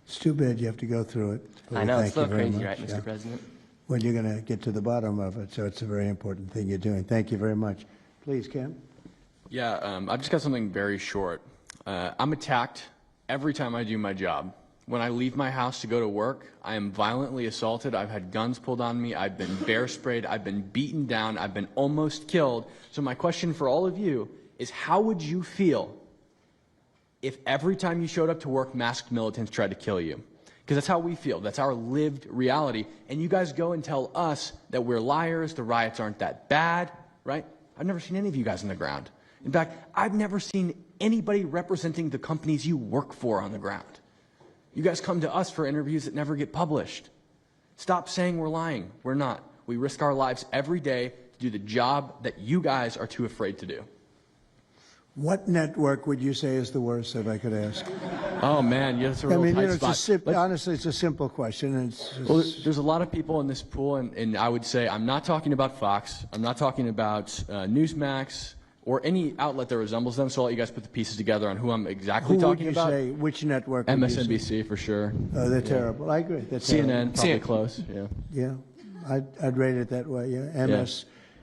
It's too bad you have to go through it. I know, it's a little crazy, right, Mr. President? Well, you're going to get to the bottom of it, so it's a very important thing you're doing. Thank you very much. Please, Cam. Yeah, I've just got something very short. I'm attacked every time I do my job. When I leave my house to go to work, I am violently assaulted. I've had guns pulled on me. I've been bear sprayed. I've been beaten down. I've been almost killed. So my question for all of you is, how would you feel if every time you showed up to work, masked militants tried to kill you? because that's how we feel. That's our lived reality. And you guys go and tell us that we're liars, the riots aren't that bad, right? I've never seen any of you guys on the ground. In fact, I've never seen anybody representing the companies you work for on the ground. You guys come to us for interviews that never get published. Stop saying we're lying. We're not. We risk our lives every day to do the job that you guys are too afraid to do. What network would you say is the worst, if I could ask? Oh, man, yeah, that's a real tight spot. Honestly, it's a simple question. And well, there's a lot of people in this pool, and I would say I'm not talking about Fox. I'm not talking about Newsmax or any outlet that resembles them, so I'll let you guys put the pieces together on who I'm exactly talking about. Who would you say, which network? MSNBC, for sure. Oh, they're terrible. I agree. They're CNN, probably close, yeah. Yeah, I'd rate it that way, yeah.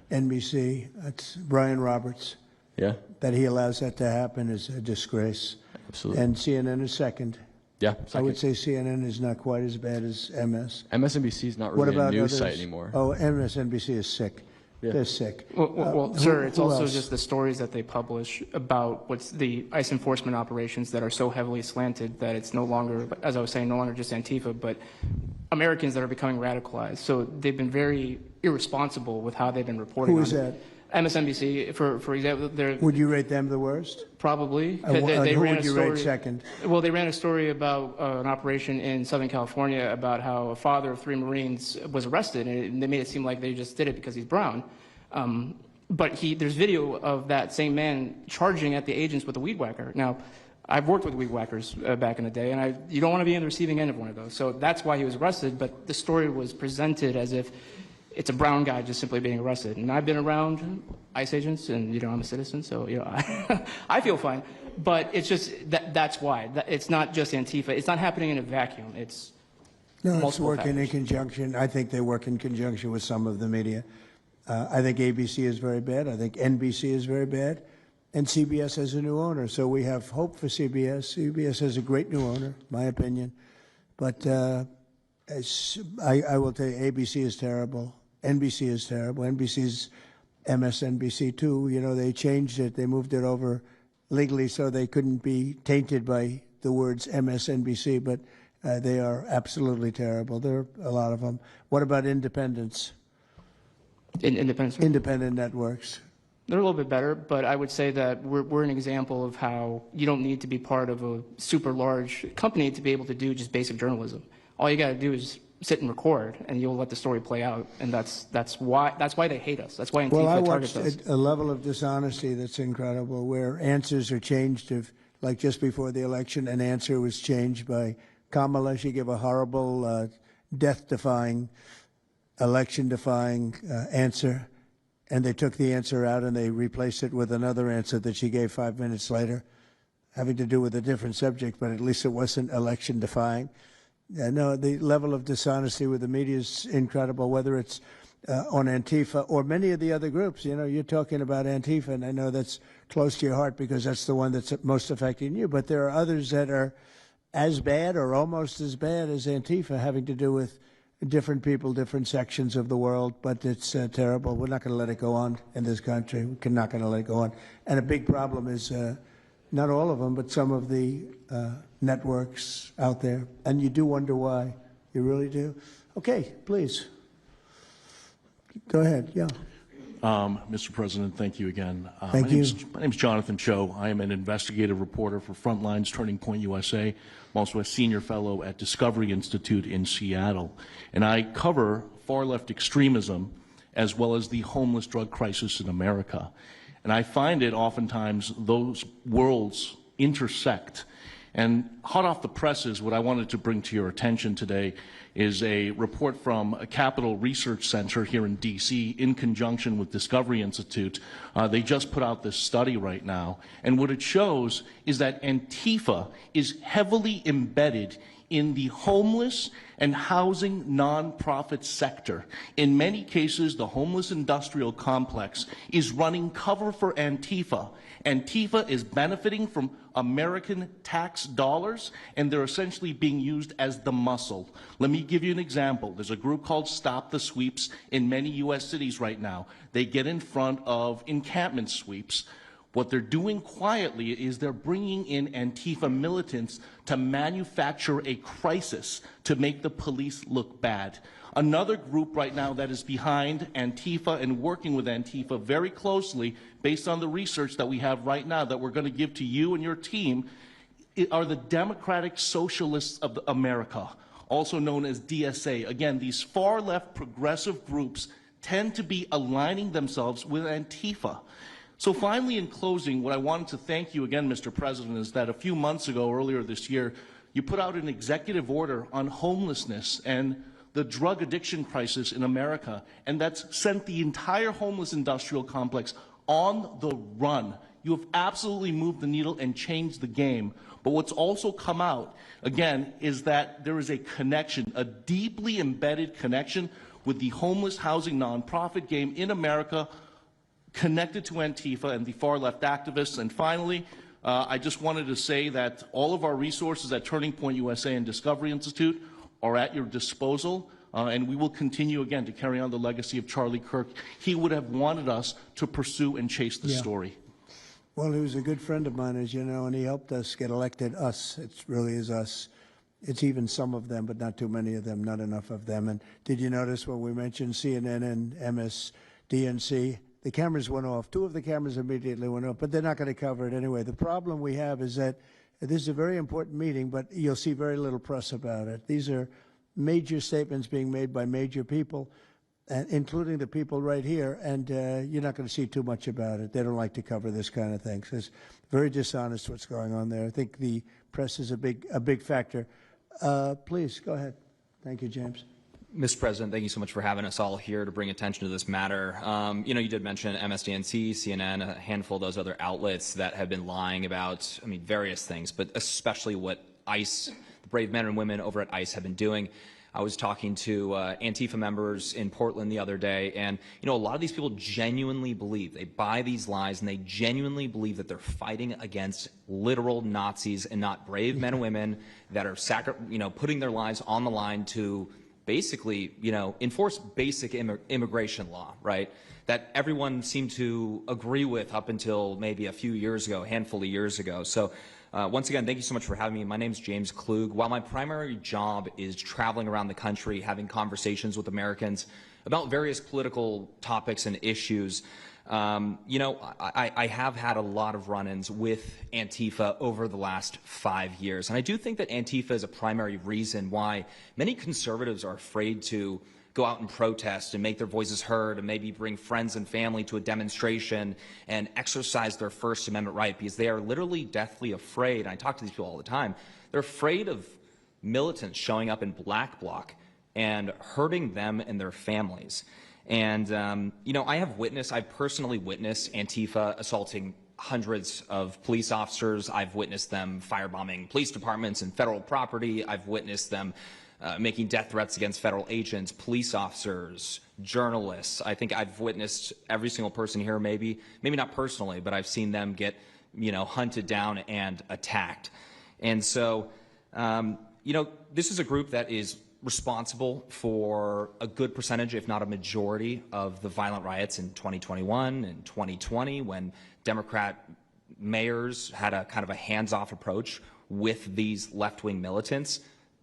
MSNBC, that's Brian Roberts. Yeah. That he allows that to happen is a disgrace. Absolutely. And CNN is second. Yeah, I would say CNN is not quite as bad as MS. MSNBC is not really a news site anymore. Oh, MSNBC is sick. Yeah. They're sick. Well, sir, it's also else? just the stories that they publish about what's the ICE enforcement operations that are so heavily slanted that it's no longer, as I was saying, no longer just Antifa, but Americans that are becoming radicalized. So they've been very irresponsible with how they've been reporting on it. Who is that? MSNBC, for example, they're Would you rate them the worst? probably. Who would you rate second? Well, they ran a story about an operation in Southern California about how a father of 3 Marines was arrested, and they made it seem like they just did it because he's brown. But there's video of that same man charging at the agents with a weed whacker. Now, I've worked with weed whackers back in the day, and you don't want to be on the receiving end of one of those. So that's why he was arrested, but the story was presented as if it's a brown guy just simply being arrested. And I've been around ICE agents, and, I'm a citizen, so, I feel fine. But it's just, that's why. It's not just Antifa. It's not happening in a vacuum. It's It's working in conjunction. I think they work in conjunction with some of the media. I think ABC is very bad. I think NBC is very bad. And CBS has a new owner, so we have hope for CBS. CBS has a great new owner, my opinion. But I will tell you, ABC is terrible. NBC is terrible. NBC's MSNBC too. They changed it. They moved it over legally so they couldn't be tainted by the words MSNBC, but they are absolutely terrible. There are a lot of them. What about independents? Independent networks. They're a little bit better, but I would say that we're an example of how you don't need to be part of a super large company to be able to do just basic journalism. All you got to do is sit and record, and you'll let the story play out. And that's why they hate us. That's why Antifa targets us. Well, I watched a level of dishonesty that's incredible, where answers are changed. Like just before the election, an answer was changed by Kamala. She gave a horrible, death-defying, election-defying answer, and they took the answer out and they replaced it with another answer that she gave 5 minutes later, having to do with a different subject, but at least it wasn't election-defying. No, the level of dishonesty with the media is incredible, whether it's on Antifa or many of the other groups. You're talking about Antifa, and I know that's close to your heart because that's the one that's most affecting you. But there are others that are as bad or almost as bad as Antifa, having to do with different people, different sections of the world. But it's terrible. We're not going to let it go on in this country. We're not going to let it go on. And a big problem is not all of them, but some of the networks out there. And you do wonder why. You really do. Okay, please. Go ahead. Yeah. Mr. President, thank you again. Thank you. My name is Jonathan Cho. I am an investigative reporter for Frontlines Turning Point USA. I'm also a senior fellow at Discovery Institute in Seattle. And I cover far-left extremism as well as the homeless drug crisis in America. And I find it oftentimes those worlds intersect. And hot off the presses, what I wanted to bring to your attention today is a report from a Capital Research Center here in D.C. in conjunction with Discovery Institute. They just put out this study right now. And what it shows is that Antifa is heavily embedded in the homeless and housing nonprofit sector. In many cases, the homeless industrial complex is running cover for Antifa. Antifa is benefiting from American tax dollars, and they're essentially being used as the muscle. Let me give you an example. There's a group called Stop the Sweeps in many U.S. cities right now. They get in front of encampment sweeps. What they're doing quietly is they're bringing in Antifa militants to manufacture a crisis to make the police look bad. Another group right now that is behind Antifa and working with Antifa very closely, based on the research that we have right now that we're going to give to you and your team, are the Democratic Socialists of America, also known as DSA. Again, these far-left progressive groups tend to be aligning themselves with Antifa. So finally, in closing, what I wanted to thank you again, Mr. President, is that a few months ago, earlier this year, you put out an executive order on homelessness and the drug addiction crisis in America, and that's sent the entire homeless industrial complex on the run. You have absolutely moved the needle and changed the game. But what's also come out, again, is that there is a connection, a deeply embedded connection with the homeless housing nonprofit game in America, connected to Antifa and the far-left activists. And finally, I just wanted to say that all of our resources at Turning Point USA and Discovery Institute are at your disposal, and we will continue, again, to carry on the legacy of Charlie Kirk. He would have wanted us to pursue and chase the story. Well, he was a good friend of mine, as you know, and he helped us get elected. Us, it really is us. It's even some of them, but not too many of them, not enough of them. And did you notice when we mentioned CNN and MSDNC, the cameras went off. Two of the cameras immediately went off, but they're not going to cover it anyway. The problem we have is that this is a very important meeting, but you'll see very little press about it. These are major statements being made by major people, including the people right here, and you're not going to see too much about it. They don't like to cover this kind of thing. So it's very dishonest what's going on there. I think the press is a big factor. Please, go ahead. Thank you, James. Mr. President, thank you so much for having us all here to bring attention to this matter. You know, you did mention MSDNC, CNN, a handful of those other outlets that have been lying about, I mean, various things, but especially what ICE, the brave men and women over at ICE have been doing. I was talking to Antifa members in Portland the other day, and, you know, a lot of these people genuinely believe, they buy these lies, and they genuinely believe that they're fighting against literal Nazis and not brave men and women that are, putting their lives on the line to basically, you know, enforce basic immigration law, right? That everyone seemed to agree with up until maybe a few years ago, a handful of years ago. So once again, thank you so much for having me. My name is James Klug. While my primary job is traveling around the country, having conversations with Americans about various political topics and issues, you know, I have had a lot of run-ins with Antifa over the last 5 years. And I do think that Antifa is a primary reason why many conservatives are afraid to go out and protest and make their voices heard and maybe bring friends and family to a demonstration and exercise their First Amendment right, because they are literally deathly afraid. And I talk to these people all the time. They're afraid of militants showing up in black bloc and hurting them and their families. And, you know, I've personally witnessed Antifa assaulting hundreds of police officers. I've witnessed them firebombing police departments and federal property. I've witnessed them making death threats against federal agents, police officers, journalists. I think I've witnessed every single person here, maybe not personally, but I've seen them get, you know, hunted down and attacked. And so, you know, this is a group that is responsible for a good percentage, if not a majority, of the violent riots in 2021 and 2020, when Democrat mayors had a kind of a hands-off approach with these left-wing militants.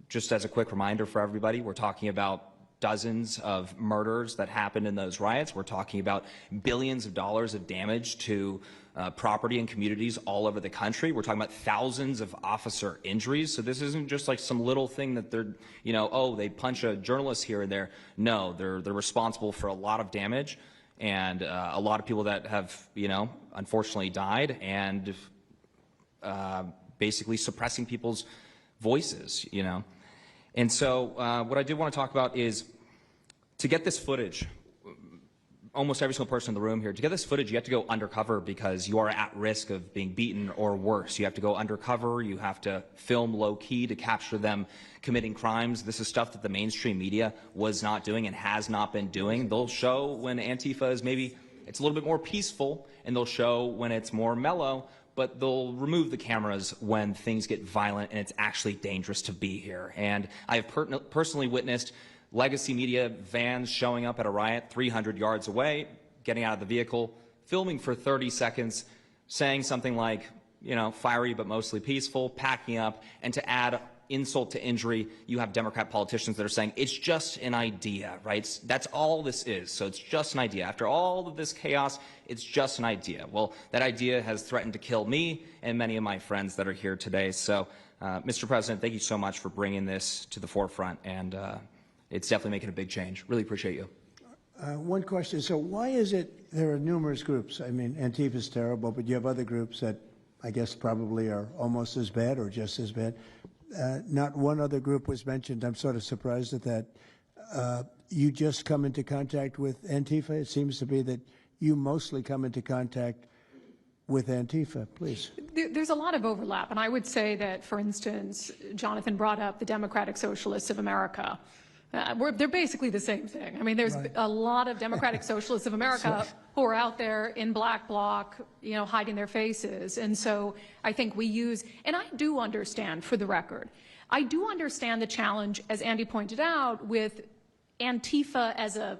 Just as a quick reminder for everybody, we're talking about dozens of murders that happened in those riots. We're talking about billions of dollars of damage to property and communities all over the country. We're talking about thousands of officer injuries. So this isn't just like some little thing that they're, you know, oh, they punch a journalist here and there. No, they're responsible for a lot of damage and a lot of people that have, you know, unfortunately died, and basically suppressing people's voices, you know. And so what I did want to talk about is, to get this footage, almost every single person in the room here, to get this footage, you have to go undercover because you are at risk of being beaten or worse. You have to go undercover. You have to film low-key to capture them committing crimes. This is stuff that the mainstream media was not doing and has not been doing. They'll show when Antifa is maybe, it's a little bit more peaceful, and they'll show when it's more mellow, but they'll remove the cameras when things get violent and it's actually dangerous to be here. And I have personally witnessed legacy media vans showing up at a riot 300 yards away, getting out of the vehicle, filming for 30 seconds, saying something like, fiery but mostly peaceful, packing up, and to add insult to injury, you have Democrat politicians that are saying it's just an idea, right? That's all this is. So it's just an idea. After all of this chaos, it's just an idea. Well, that idea has threatened to kill me and many of my friends that are here today. So, Mr. President, thank you so much for bringing this to the forefront, and it's definitely making a big change. Really appreciate you. One question. So why is it there are numerous groups? I mean, Antifa is terrible, but you have other groups that I guess probably are almost as bad or just as bad. Not one other group was mentioned. I'm sort of surprised at that. You just come into contact with Antifa? It seems to be that you mostly come into contact with Antifa. Please. There's a lot of overlap, and I would say that, for instance, Jonathan brought up the Democratic Socialists of America. They're basically the same thing. I mean, there's a lot of Democratic Socialists of America who are out there in black bloc, hiding their faces. And so I think we use, and I do understand, for the record, I do understand the challenge, as Andy pointed out, with Antifa as a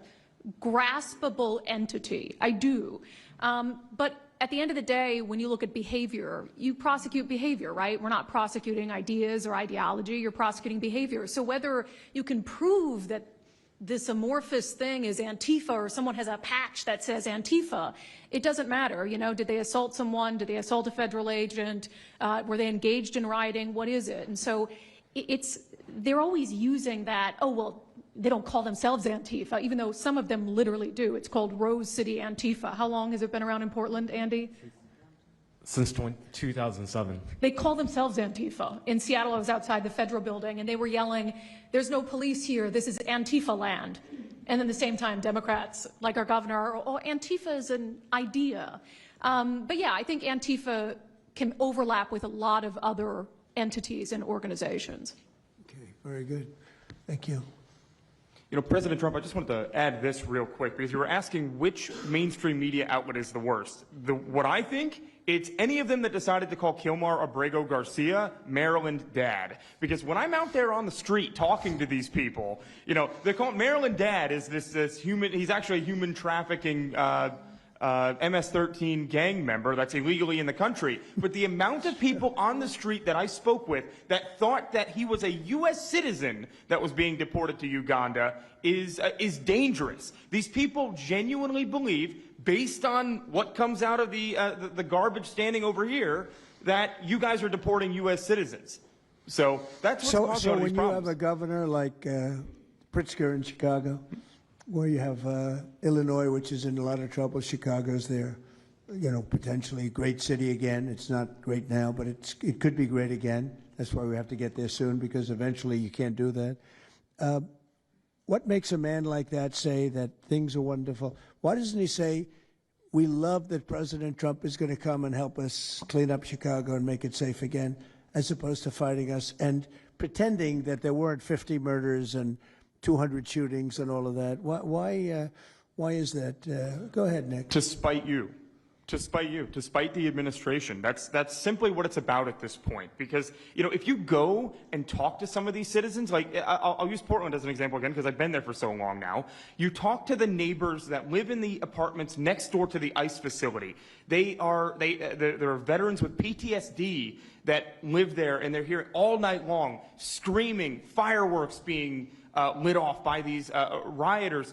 graspable entity. I do. But at the end of the day, when you look at behavior, you prosecute behavior, right? We're not prosecuting ideas or ideology, you're prosecuting behavior. So whether you can prove that this amorphous thing is Antifa or someone has a patch that says Antifa, it doesn't matter. Did they assault someone? Did they assault a federal agent? Were they engaged in rioting? What is it? And so they're always using that, oh, well, they don't call themselves Antifa, even though some of them literally do. It's called Rose City Antifa. How long has it been around in Portland, Andy? Since 2007. They call themselves Antifa. In Seattle, I was outside the federal building, and they were yelling, "There's no police here. This is Antifa land." And then at the same time, Democrats, like our governor, oh, Antifa is an idea. But yeah, I think Antifa can overlap with a lot of other entities and organizations. Okay, very good. Thank you. President Trump, I just wanted to add this real quick, because you were asking which mainstream media outlet is the worst. What I think, it's any of them that decided to call Kilmar Abrego Garcia Maryland Dad. Because when I'm out there on the street talking to these people, they call Maryland Dad is this human, he's actually a human trafficking MS-13 gang member that's illegally in the country. But the amount of people on the street that I spoke with that thought that he was a U.S. citizen that was being deported to Uganda is dangerous. These people genuinely believe, based on what comes out of the garbage standing over here, that you guys are deporting U.S. citizens. So that's what's causing all these when problems. you have a governor like Pritzker in Chicago, where you have Illinois, which is in a lot of trouble. Chicago's there, potentially a great city again. It's not great now, but it could be great again. That's why we have to get there soon, because eventually you can't do that. What makes a man like that say that things are wonderful? Why doesn't he say, we love that President Trump is going to come and help us clean up Chicago and make it safe again, as opposed to fighting us and pretending that there weren't 50 murders and 200 shootings and all of that? Why is that? Go ahead, Nick. To spite you. To spite the administration. That's simply what it's about at this point. Because, if you go and talk to some of these citizens, like, I'll use Portland as an example again, because I've been there for so long now. You talk to the neighbors that live in the apartments next door to the ICE facility. There are veterans with PTSD that live there, and they're here all night long, screaming, fireworks being lit off by these rioters,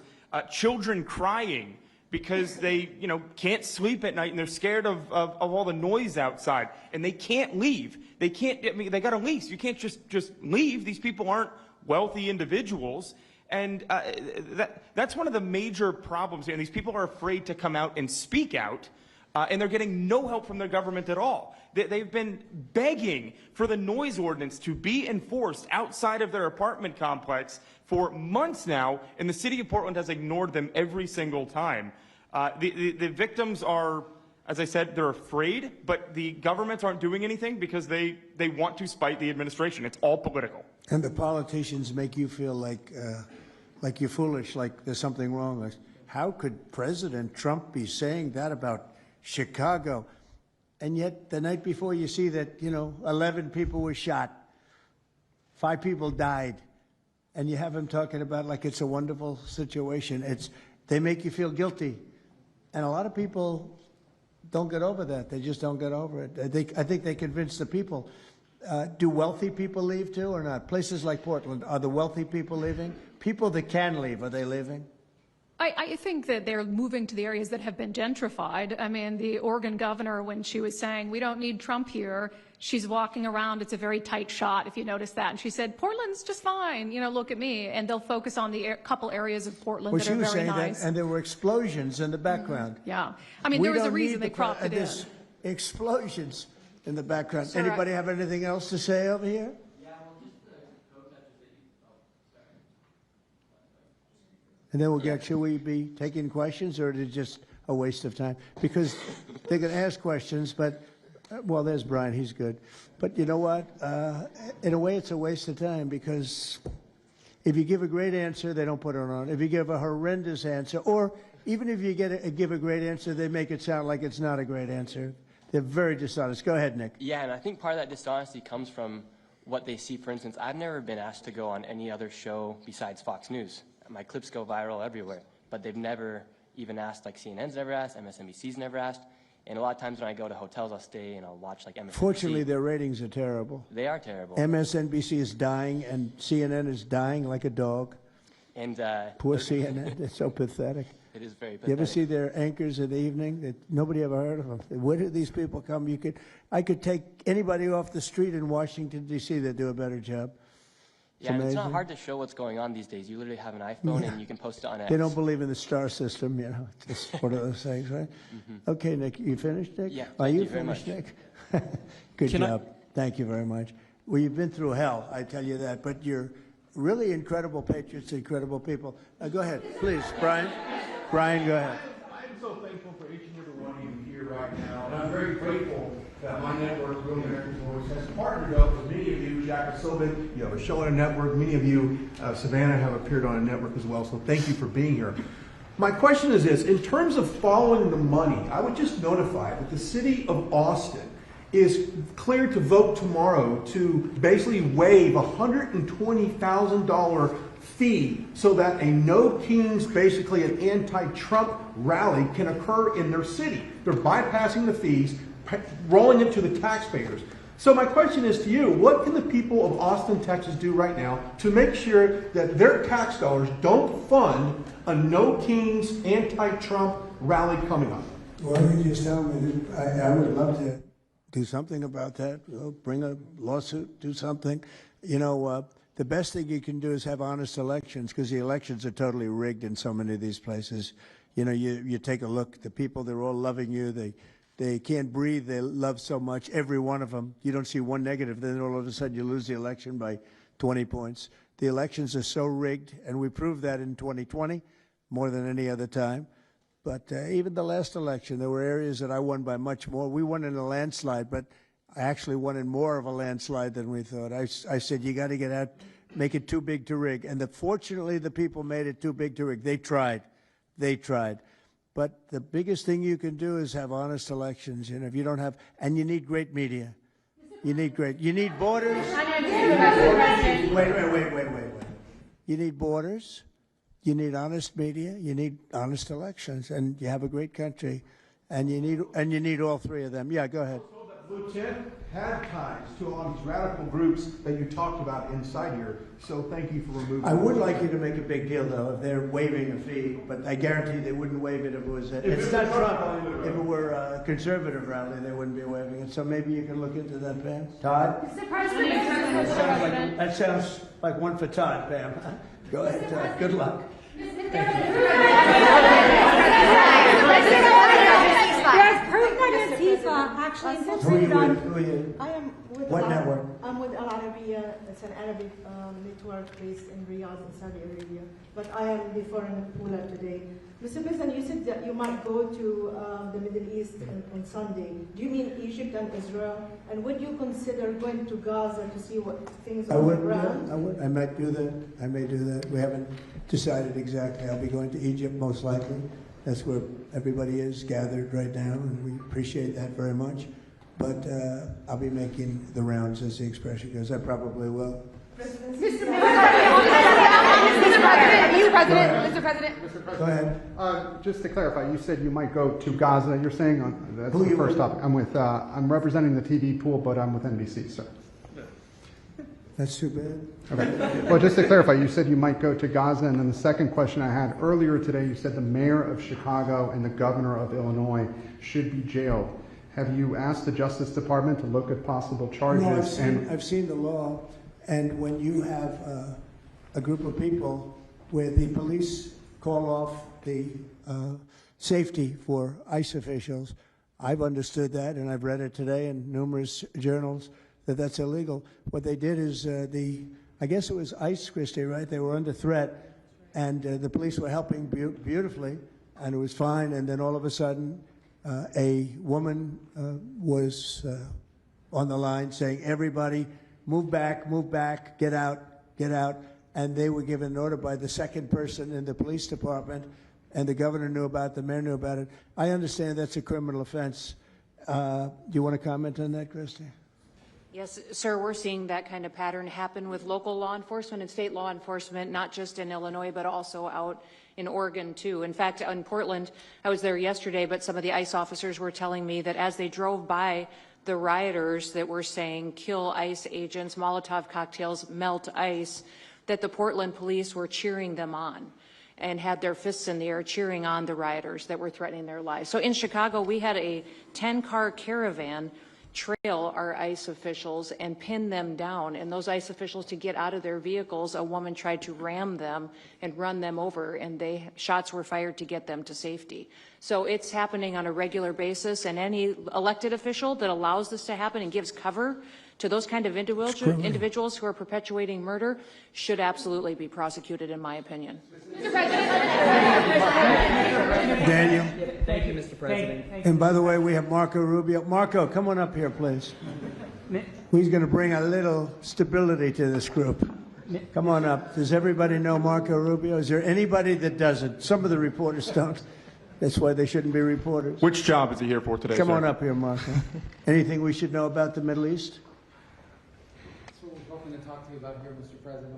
children crying because they, can't sleep at night and they're scared of all the noise outside, and they can't leave. They got a lease. You can't just leave. These people aren't wealthy individuals, and that's one of the major problems here. And these people are afraid to come out and speak out, and they're getting no help from their government at all. They've been begging for the noise ordinance to be enforced outside of their apartment complex for months now, and the city of Portland has ignored them every single time. The victims are, as I said, they're afraid, but the governments aren't doing anything because they want to spite the administration. It's all political. And the politicians make you feel like you're foolish, like there's something wrong. Like, how could President Trump be saying that about Chicago? And yet, the night before, you see that, 11 people were shot, 5 people died, and you have him talking about like it's a wonderful situation. They make you feel guilty. And a lot of people don't get over that. They just don't get over it. I think they convince the people. Do wealthy people leave too or not? Places like Portland, are the wealthy people leaving? People that can leave, are they leaving? I think that they're moving to the areas that have been gentrified. I mean, the Oregon governor, when she was saying, we don't need Trump here, she's walking around. It's a very tight shot, if you notice that. And she said, Portland's just fine. Look at me. And they'll focus on the couple areas of Portland that are very nice. Well, she was saying that, and there were explosions in the background. Yeah. I mean, there was a reason they cropped it in. Explosions in the background. Sorry. Anybody have anything else to say over here? And then we'll get, should we be taking questions, or is it just a waste of time? Because they can ask questions, but, well, there's Brian, he's good. But you know what? In a way, it's a waste of time, because if you give a great answer, they don't put it on. If you give a horrendous answer, or even if you give a great answer, they make it sound like it's not a great answer. They're very dishonest. Go ahead, Nick. Yeah, and I think part of that dishonesty comes from what they see. For instance, I've never been asked to go on any other show besides Fox News. My clips go viral everywhere, but they've never even asked, like CNN's never asked, MSNBC's never asked, and a lot of times when I go to hotels, I'll stay and I'll watch like MSNBC. Fortunately, their ratings are terrible. They are terrible. MSNBC is dying, and CNN is dying like a dog. And poor CNN, it's so pathetic. It is very pathetic. You ever see their anchors in the evening? That nobody ever heard of them. Where do these people come? I could take anybody off the street in Washington, D.C. that do a better job. Yeah, and it's not hard to show what's going on these days. You literally have an iPhone and you can post it on X. They don't believe in the star system, It's just one of those things, right? Okay, Nick, you finished, Nick? Yeah, Are you very finished, much. Nick? Good job. Thank you very much. Well, you've been through hell, I tell you that, but you're really incredible patriots, incredible people. Go ahead, please, Brian. Brian, go ahead. I'm so thankful for each and every one of you here right now, and I'm very grateful that my network, Real American Voice, has partnered up with many of you. Jack and Sylvan, you have a show on a network. Many of you, Savannah, have appeared on a network as well, so thank you for being here. My question is this: in terms of following the money, I would just notify that the city of Austin is cleared to vote tomorrow to basically waive a $120,000 fee so that a No Kings, basically an anti-Trump rally, can occur in their city. They're bypassing the fees, rolling it to the taxpayers. So my question is to you: what can the people of Austin, Texas do right now to make sure that their tax dollars don't fund a No Kings anti-Trump rally coming up? Why don't you just tell me that I would love to do something about that, bring a lawsuit, do something. The best thing you can do is have honest elections, because the elections are totally rigged in so many of these places. You take a look, the people, they're all loving you. They can't breathe. They love so much, every one of them. You don't see one negative. Then all of a sudden you lose the election by 20 points. The elections are so rigged, and we proved that in 2020 more than any other time. But even the last election, there were areas that I won by much more. We won in a landslide, but I actually won in more of a landslide than we thought. I said, you got to get out, make it too big to rig. And fortunately, the people made it too big to rig. They tried. But the biggest thing you can do is have honest elections. If you don't have, and you need great media. You need borders. Wait. You need borders. You need honest media. You need honest elections, and you have a great country, and you need all three of them. Yeah, go ahead. Lieutenant had ties to all these radical groups that you talked about inside here, so thank you for removing. I would like you to make a big deal, though, if they're waiving a fee, but I guarantee they wouldn't waive it if it was it's not Trump. If it were a conservative rally, they wouldn't be waiving it. So maybe you can look into that, Pam. Todd? Mr. President. That sounds like one for Todd, Pam. Go ahead, Todd. Good luck. There's proof that Antifa actually infiltrated on. Who are you? I am with What network? I'm with Al Arabiya. It's an Arabic network based in Riyadh in Saudi Arabia. But I am before in Pula today. Mr. President, you said that you might go to the Middle East on Sunday. Do you mean Egypt and Israel? And would you consider going to Gaza to see what things are on the ground? I would. I might do that. I may do that. We haven't decided exactly. I'll be going to Egypt most likely. That's where everybody is gathered right now, and we appreciate that very much. But I'll be making the rounds, as the expression goes. I probably will. Mr. President. Mr. President. Go ahead. Just to clarify, you said you might go to Gaza. You're saying that's Who the you first with? topic. I'm representing the TV pool, but I'm with NBC, sir. That's too bad. Okay. Well, just to clarify, you said you might go to Gaza, and then the second question I had earlier today, you said the mayor of Chicago and the governor of Illinois should be jailed. Have you asked the Justice Department to look at possible charges? No, I've seen the law, and when you have a group of people where the police call off the safety for ICE officials, I've understood that, and I've read it today in numerous journals, that that's illegal. What they did is I guess it was ICE, Christie, right? They were under threat, and the police were helping beautifully, and it was fine, and then all of a sudden, a woman was on the line saying, everybody, move back, get out, and they were given an order by the second person in the police department, and the governor knew about it, the mayor knew about it. I understand that's a criminal offense. Do you want to comment on that, Christie? Yes, sir, we're seeing that kind of pattern happen with local law enforcement and state law enforcement, not just in Illinois, but also out in Oregon, too. In fact, in Portland, I was there yesterday, but some of the ICE officers were telling me that as they drove by the rioters that were saying, kill ICE agents, Molotov cocktails, melt ICE, that the Portland police were cheering them on and had their fists in the air cheering on the rioters that were threatening their lives. So in Chicago, we had a 10-car caravan trail our ICE officials and pin them down. And those ICE officials, to get out of their vehicles, a woman tried to ram them and run them over, and shots were fired to get them to safety. So it's happening on a regular basis, and any elected official that allows this to happen and gives cover to those kind of individuals who are perpetuating murder should absolutely be prosecuted, in my opinion. Daniel? Thank you, Mr. President. And by the way, we have Marco Rubio. Marco, come on up here, please. He's going to bring a little stability to this group. Come on up. Does everybody know Marco Rubio? Is there anybody that doesn't? Some of the reporters don't. That's why they shouldn't be reporters. Which job is he here for today, Come sir? on up here, Marco. Anything we should know about the Middle East? That's what we're hoping to talk to you about here, Mr. President.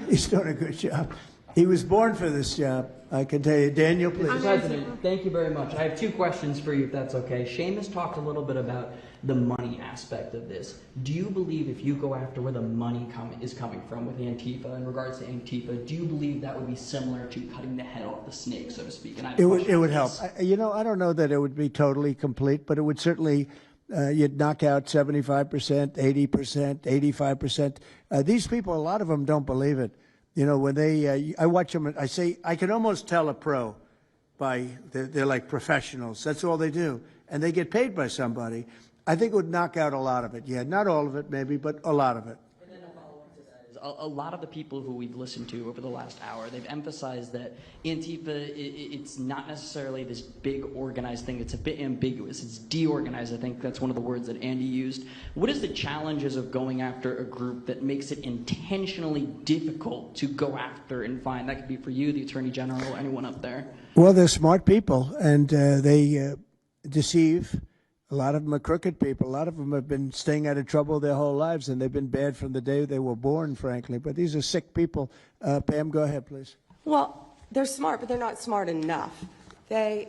He's doing a good job. He was born for this job, I can tell you. Daniel, please. Mr. President, thank you very much. I have two questions for you, if that's okay. Seamus talked a little bit about the money aspect of this. Do you believe if you go after where the money is coming from with Antifa, in regards to Antifa, do you believe that would be similar to cutting the head off the snake, so to speak? And It would help. I don't know that it would be totally complete, but it would certainly, you'd knock out 75%, 80%, 85%. These people, a lot of them don't believe it. You know, when I watch them, I say, I can almost tell a pro by, they're like professionals. That's all they do. And they get paid by somebody. I think it would knock out a lot of it. Yeah, not all of it maybe, but a lot of it. And then a follow-up to that is a lot of the people who we've listened to over the last hour, they've emphasized that Antifa, it's not necessarily this big organized thing. It's a bit ambiguous. It's deorganized. I think that's one of the words that Andy used. What is the challenges of going after a group that makes it intentionally difficult to go after and find? That could be for you, the Attorney General, anyone up there. Well, they're smart people, and they deceive. A lot of them are crooked people. A lot of them have been staying out of trouble their whole lives, and they've been bad from the day they were born, frankly. But these are sick people. Pam, go ahead, please. Well, they're smart, but they're not smart enough. Oh,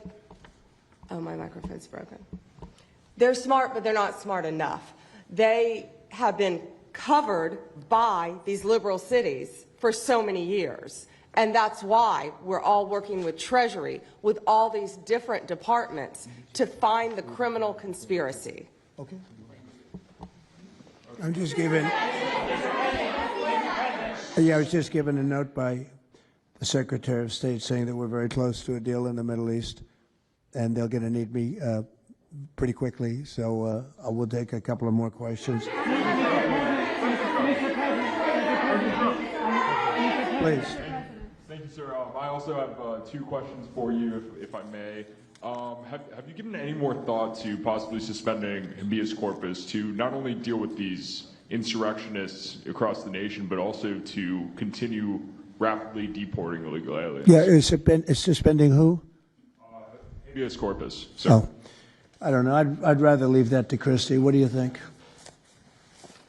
my microphone's broken. They're smart, but they're not smart enough. They have been covered by these liberal cities for so many years. And that's why we're all working with Treasury, with all these different departments, to find the criminal conspiracy. Okay. I'm just giving. Yeah, I was just given a note by the Secretary of State saying that we're very close to a deal in the Middle East, and they're going to need me pretty quickly. So I will take a couple of more questions. Please. Thank you, sir. I also have two questions for you, if I may. Have you given any more thought to possibly suspending habeas corpus to not only deal with these insurrectionists across the nation, but also to continue rapidly deporting illegal aliens? Yeah, it's suspending who? Habeas corpus. Sir. Oh, I don't know. I'd rather leave that to Christie. What do you think?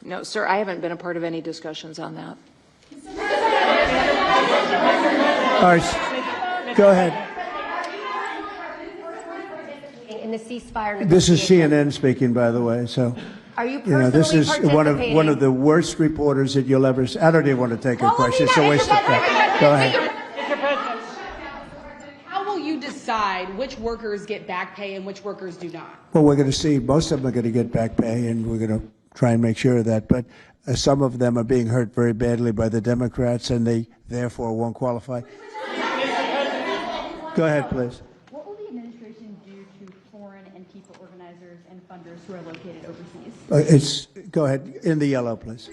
No, sir, I haven't been a part of any discussions on that. All right, go ahead. In the ceasefire This is negotiations. CNN speaking, by the way, so. Are you This personally is participating? one of the worst reporters that you'll ever see. I don't even want to take her question. It's a waste of time. Go ahead. Mr. President, how will you decide which workers get back pay and which workers do not? Well, we're going to see. Most of them are going to get back pay, and we're going to try and make sure of that. But some of them are being hurt very badly by the Democrats, and they therefore won't qualify. Go ahead, please. What will the administration do to foreign Antifa organizers and funders who are located overseas? Go ahead. In the yellow, please.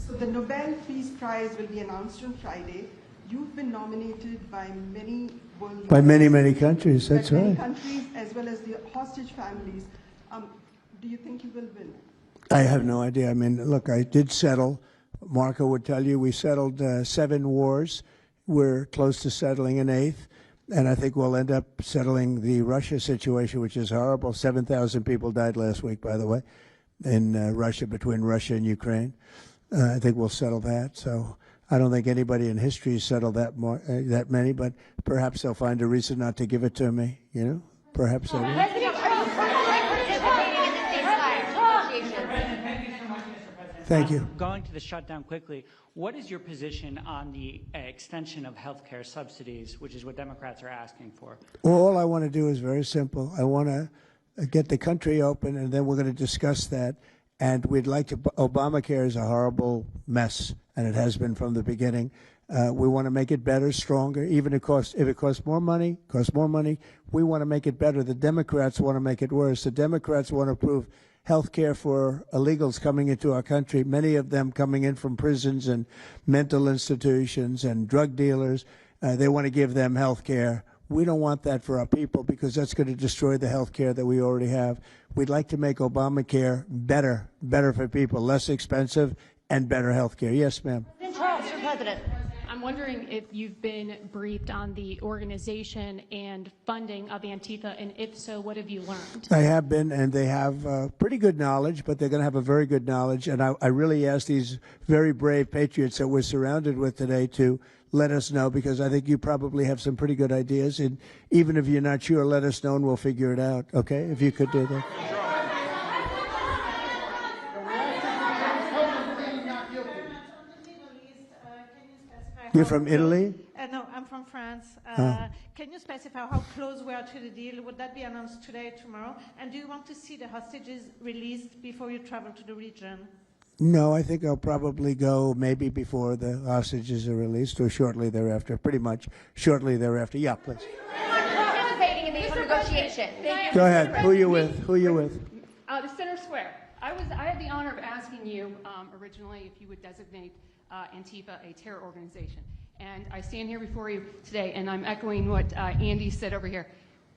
So the Nobel Peace Prize will be announced on Friday. You've been nominated by many world By many, many countries. That's many right. countries as well as the hostage families. Do you think you will win? I have no idea. I mean, look, I did settle. Marco would tell you we settled 7 wars. We're close to settling an 8th. And I think we'll end up settling the Russia situation, which is horrible. 7,000 people died last week, by the way, in Russia, between Russia and Ukraine. I think we'll settle that. So I don't think anybody in history has settled that many, but perhaps they'll find a reason not to give it to me. You know, perhaps they will. President Trump, participating in the ceasefire negotiations. Thank you. Going to the shutdown quickly, what is your position on the extension of health care subsidies, which is what Democrats are asking for? All I want to do is very simple. I want to get the country open, and then we're going to discuss that. And we'd like to. Obamacare is a horrible mess, and it has been from the beginning. We want to make it better, stronger, even if it costs more money, we want to make it better. The Democrats want to make it worse. The Democrats want to approve health care for illegals coming into our country, many of them coming in from prisons and mental institutions and drug dealers. They want to give them health care. We don't want that for our people because that's going to destroy the health care that we already have. We'd like to make Obamacare better for people, less expensive and better health care. Yes, ma'am. Mr. President. I'm wondering if you've been briefed on the organization and funding of Antifa, and if so, what have you learned? I have been, and they have pretty good knowledge, but they're going to have a very good knowledge. And I really ask these very brave patriots that we're surrounded with today to let us know, because I think you probably have some pretty good ideas. And even if you're not sure, let us know and we'll figure it out, okay? If you could do that. You're from Italy? No, I'm from France. Can you specify how close we are to the deal? Would that be announced today, tomorrow? And do you want to see the hostages released before you travel to the region? No, I think I'll probably go maybe before the hostages are released or shortly thereafter, pretty much shortly thereafter. Yeah, please. Participating in these negotiations. Go ahead. Who are you with? Who are you with? The Center Square. I had the honor of asking you originally if you would designate Antifa a terror organization. And I stand here before you today, and I'm echoing what Andy said over here.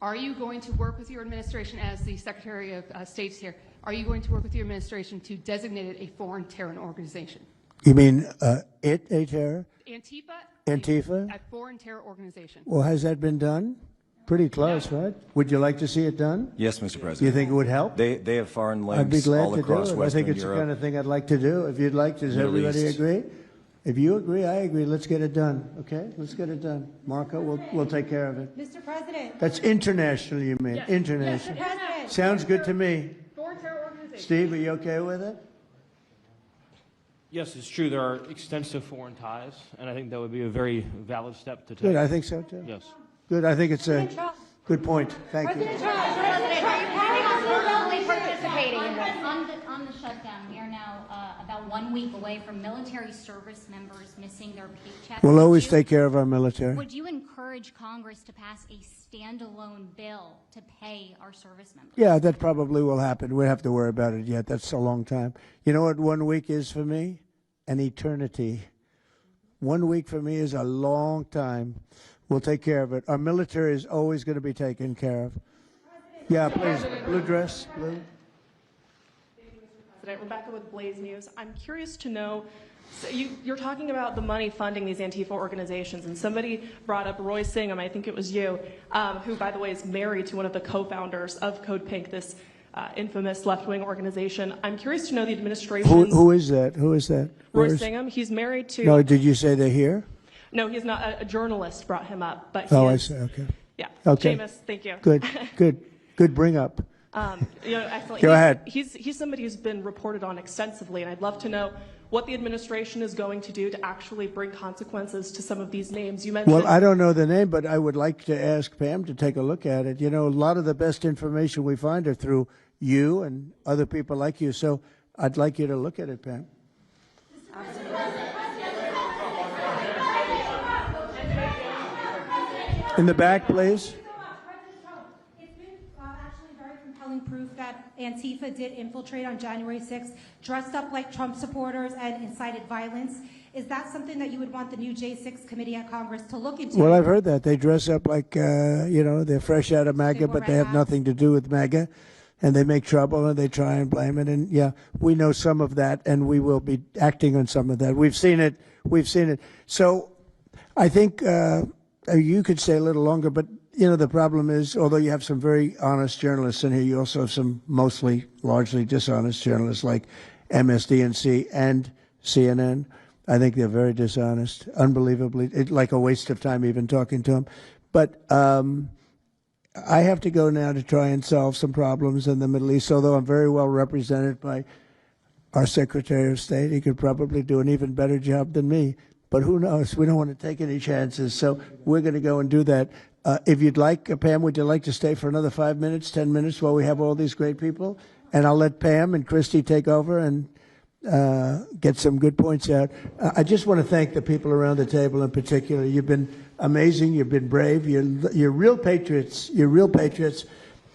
Are you going to work with your administration as the Secretary of State's here? Are you going to work with your administration to designate it a foreign terror organization? You mean a terror? Antifa? A foreign terror organization. Well, has that been done? Pretty close, right? Would you like to see it done? Yes, Mr. President. You think it would help? They have foreign links I'd be glad all to across do it. I Western think it's Europe. the kind of thing I'd like to do. If you'd like, does Middle everybody East. agree? If you agree, I agree. Let's get it done, okay? Let's get it done. Marco, we'll take care of it. Mr. President. That's international, you mean? Yes. International. Mr. President. Sounds good to me. Foreign terror organization. Steve, are you okay with it? Yes, it's true. There are extensive foreign ties, and I think that would be a very valid step to take. Good, I think so too. Yes. Good, I think it's a good point. Thank you. President Trump, President, are you planning on personally participating in this? On the shutdown, we are now about 1 week away from military service members missing their paychecks. We'll always take care of our military. Would you encourage Congress to pass a standalone bill to pay our service members? Yeah, that probably will happen. We don't have to worry about it yet. That's a long time. You know what 1 week is for me? An eternity. 1 week for me is a long time. We'll take care of it. Our military is always going to be taken care of. Yeah, please. Blue dress. Blue. Rebecca with Blaze News. I'm curious to know, so you're talking about the money funding these Antifa organizations, and somebody brought up Roy Singham, I think it was you, who, by the way, is married to one of the co-founders of Code Pink, this infamous left-wing organization. I'm curious to know the administration. Who is that? Who is that? Roy Singham. He's married to. No, did you say they're here? No, he's not. A journalist brought him up, but I see. Okay. Yeah. Okay. Seamus, thank you. Good bring up. Excellent. Go ahead. He's somebody who's been reported on extensively, and I'd love to know what the administration is going to do to actually bring consequences to some of these names you mentioned. Well, I don't know the name, but I would like to ask Pam to take a look at it. You know, a lot of the best information we find are through you and other people like you. So I'd like you to look at it, Pam. In the back, please. Proof that Antifa did infiltrate on January 6th, dressed up like Trump supporters and incited violence. Is that something that you would want the new J6 committee at Congress to look into? Well, I've heard that. They dress up like, they're fresh out of MAGA, but they have nothing to do with MAGA. And they make trouble and they try and blame it. And yeah, we know some of that and we will be acting on some of that. We've seen it. So I think you could stay a little longer, but you know, the problem is, although you have some very honest journalists in here, you also have some largely dishonest journalists like MSDNC and CNN. I think they're very dishonest, unbelievably, like a waste of time even talking to them. But I have to go now to try and solve some problems in the Middle East, although I'm very well represented by our Secretary of State. He could probably do an even better job than me. But who knows? We don't want to take any chances. So we're going to go and do that. If you'd like, Pam, would you like to stay for another 5 minutes, 10 minutes while we have all these great people? And I'll let Pam and Christy take over and get some good points out. I just want to thank the people around the table in particular. You've been amazing. You've been brave. You're real patriots. You're real patriots.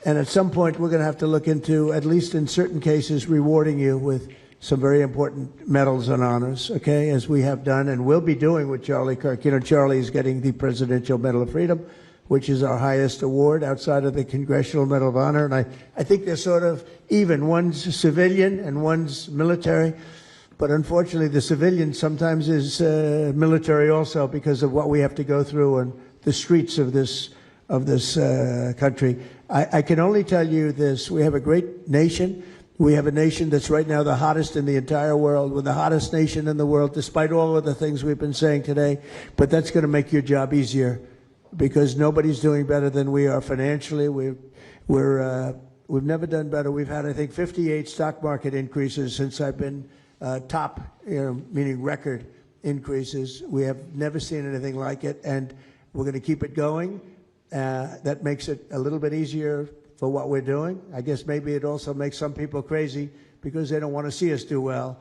And at some point, we're going to have to look into, at least in certain cases, rewarding you with some very important medals and honors, okay, as we have done and will be doing with Charlie Kirk. You know, Charlie is getting the Presidential Medal of Freedom, which is our highest award outside of the Congressional Medal of Honor. And I think they're sort of even. One's civilian and one's military. But unfortunately, the civilian sometimes is military also because of what we have to go through on the streets of this country. I can only tell you this. We have a great nation. We have a nation that's right now the hottest in the entire world. We're the hottest nation in the world, despite all of the things we've been saying today. But that's going to make your job easier, because nobody's doing better than we are financially. We've never done better. We've had, I think, 58 stock market increases since I've been top, meaning record increases. We have never seen anything like it, and we're going to keep it going. That makes it a little bit easier for what we're doing. I guess maybe it also makes some people crazy because they don't want to see us do well.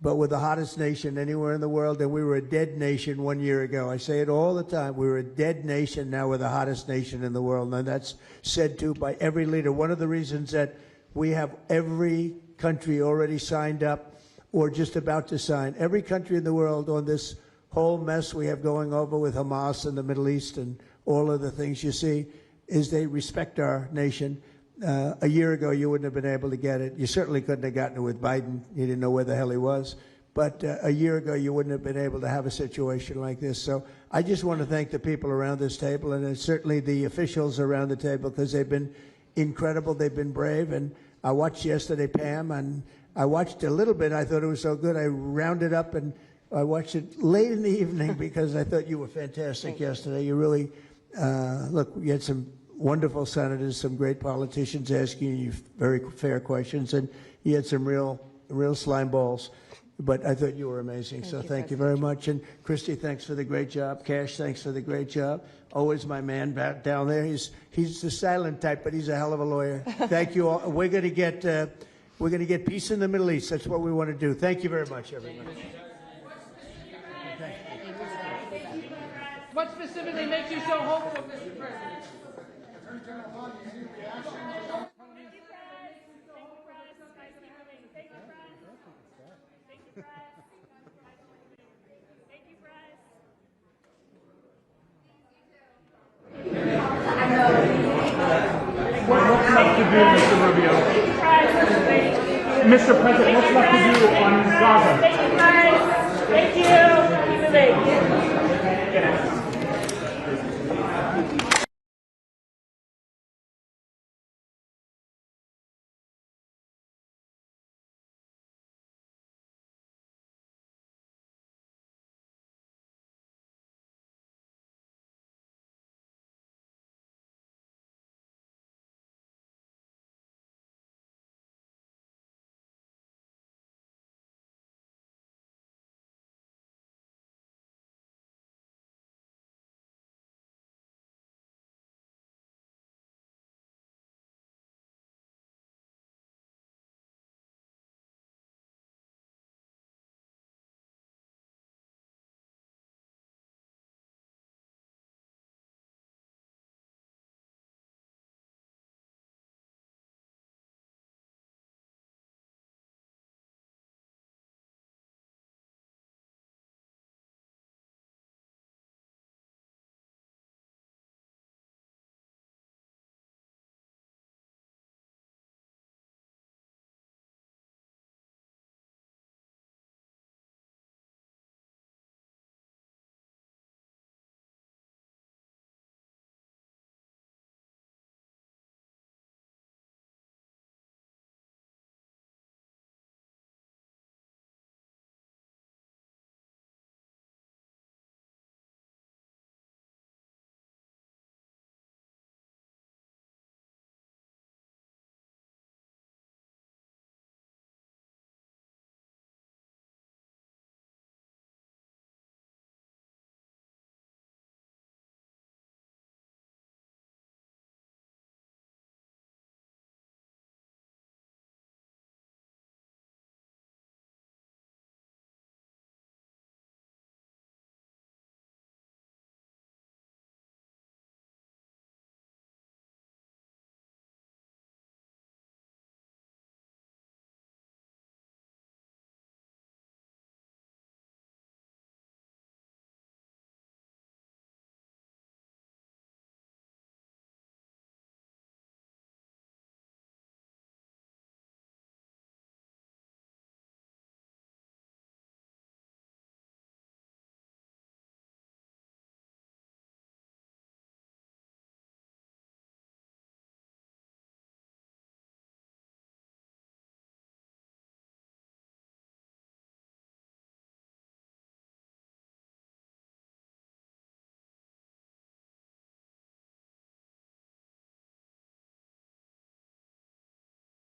But we're the hottest nation anywhere in the world, and we were a dead nation 1 year ago. I say it all the time. We were a dead nation. Now we're the hottest nation in the world, and that's said to by every leader. One of the reasons that we have every country already signed up or just about to sign, every country in the world on this whole mess we have going over with Hamas in the Middle East and all of the things you see, is they respect our nation. A year ago, you wouldn't have been able to get it. You certainly couldn't have gotten it with Biden. You didn't know where the hell he was. But a year ago, you wouldn't have been able to have a situation like this. So I just want to thank the people around this table, and certainly the officials around the table, because they've been incredible. They've been brave. And I watched yesterday, Pam, and I watched a little bit. I thought it was so good. I rounded up, and I watched it late in the evening because I thought you were fantastic yesterday. You really, look, you had some wonderful senators, some great politicians asking you very fair questions, and you had some real slime balls. But I thought you were amazing, so thank you very much. And Christy, thanks for the great job. Cash, thanks for the great job. Always my man back down there. He's the silent type, but he's a hell of a lawyer. Thank you all. We're going to get peace in the Middle East. That's what we want to do. Thank you very much, everyone. What specifically makes you so hopeful, Mr. President? What's left to do, Mr. Rubio? Mr. President, what's left to do on Gaza? Thank you, guys. Thank you. Keep it late.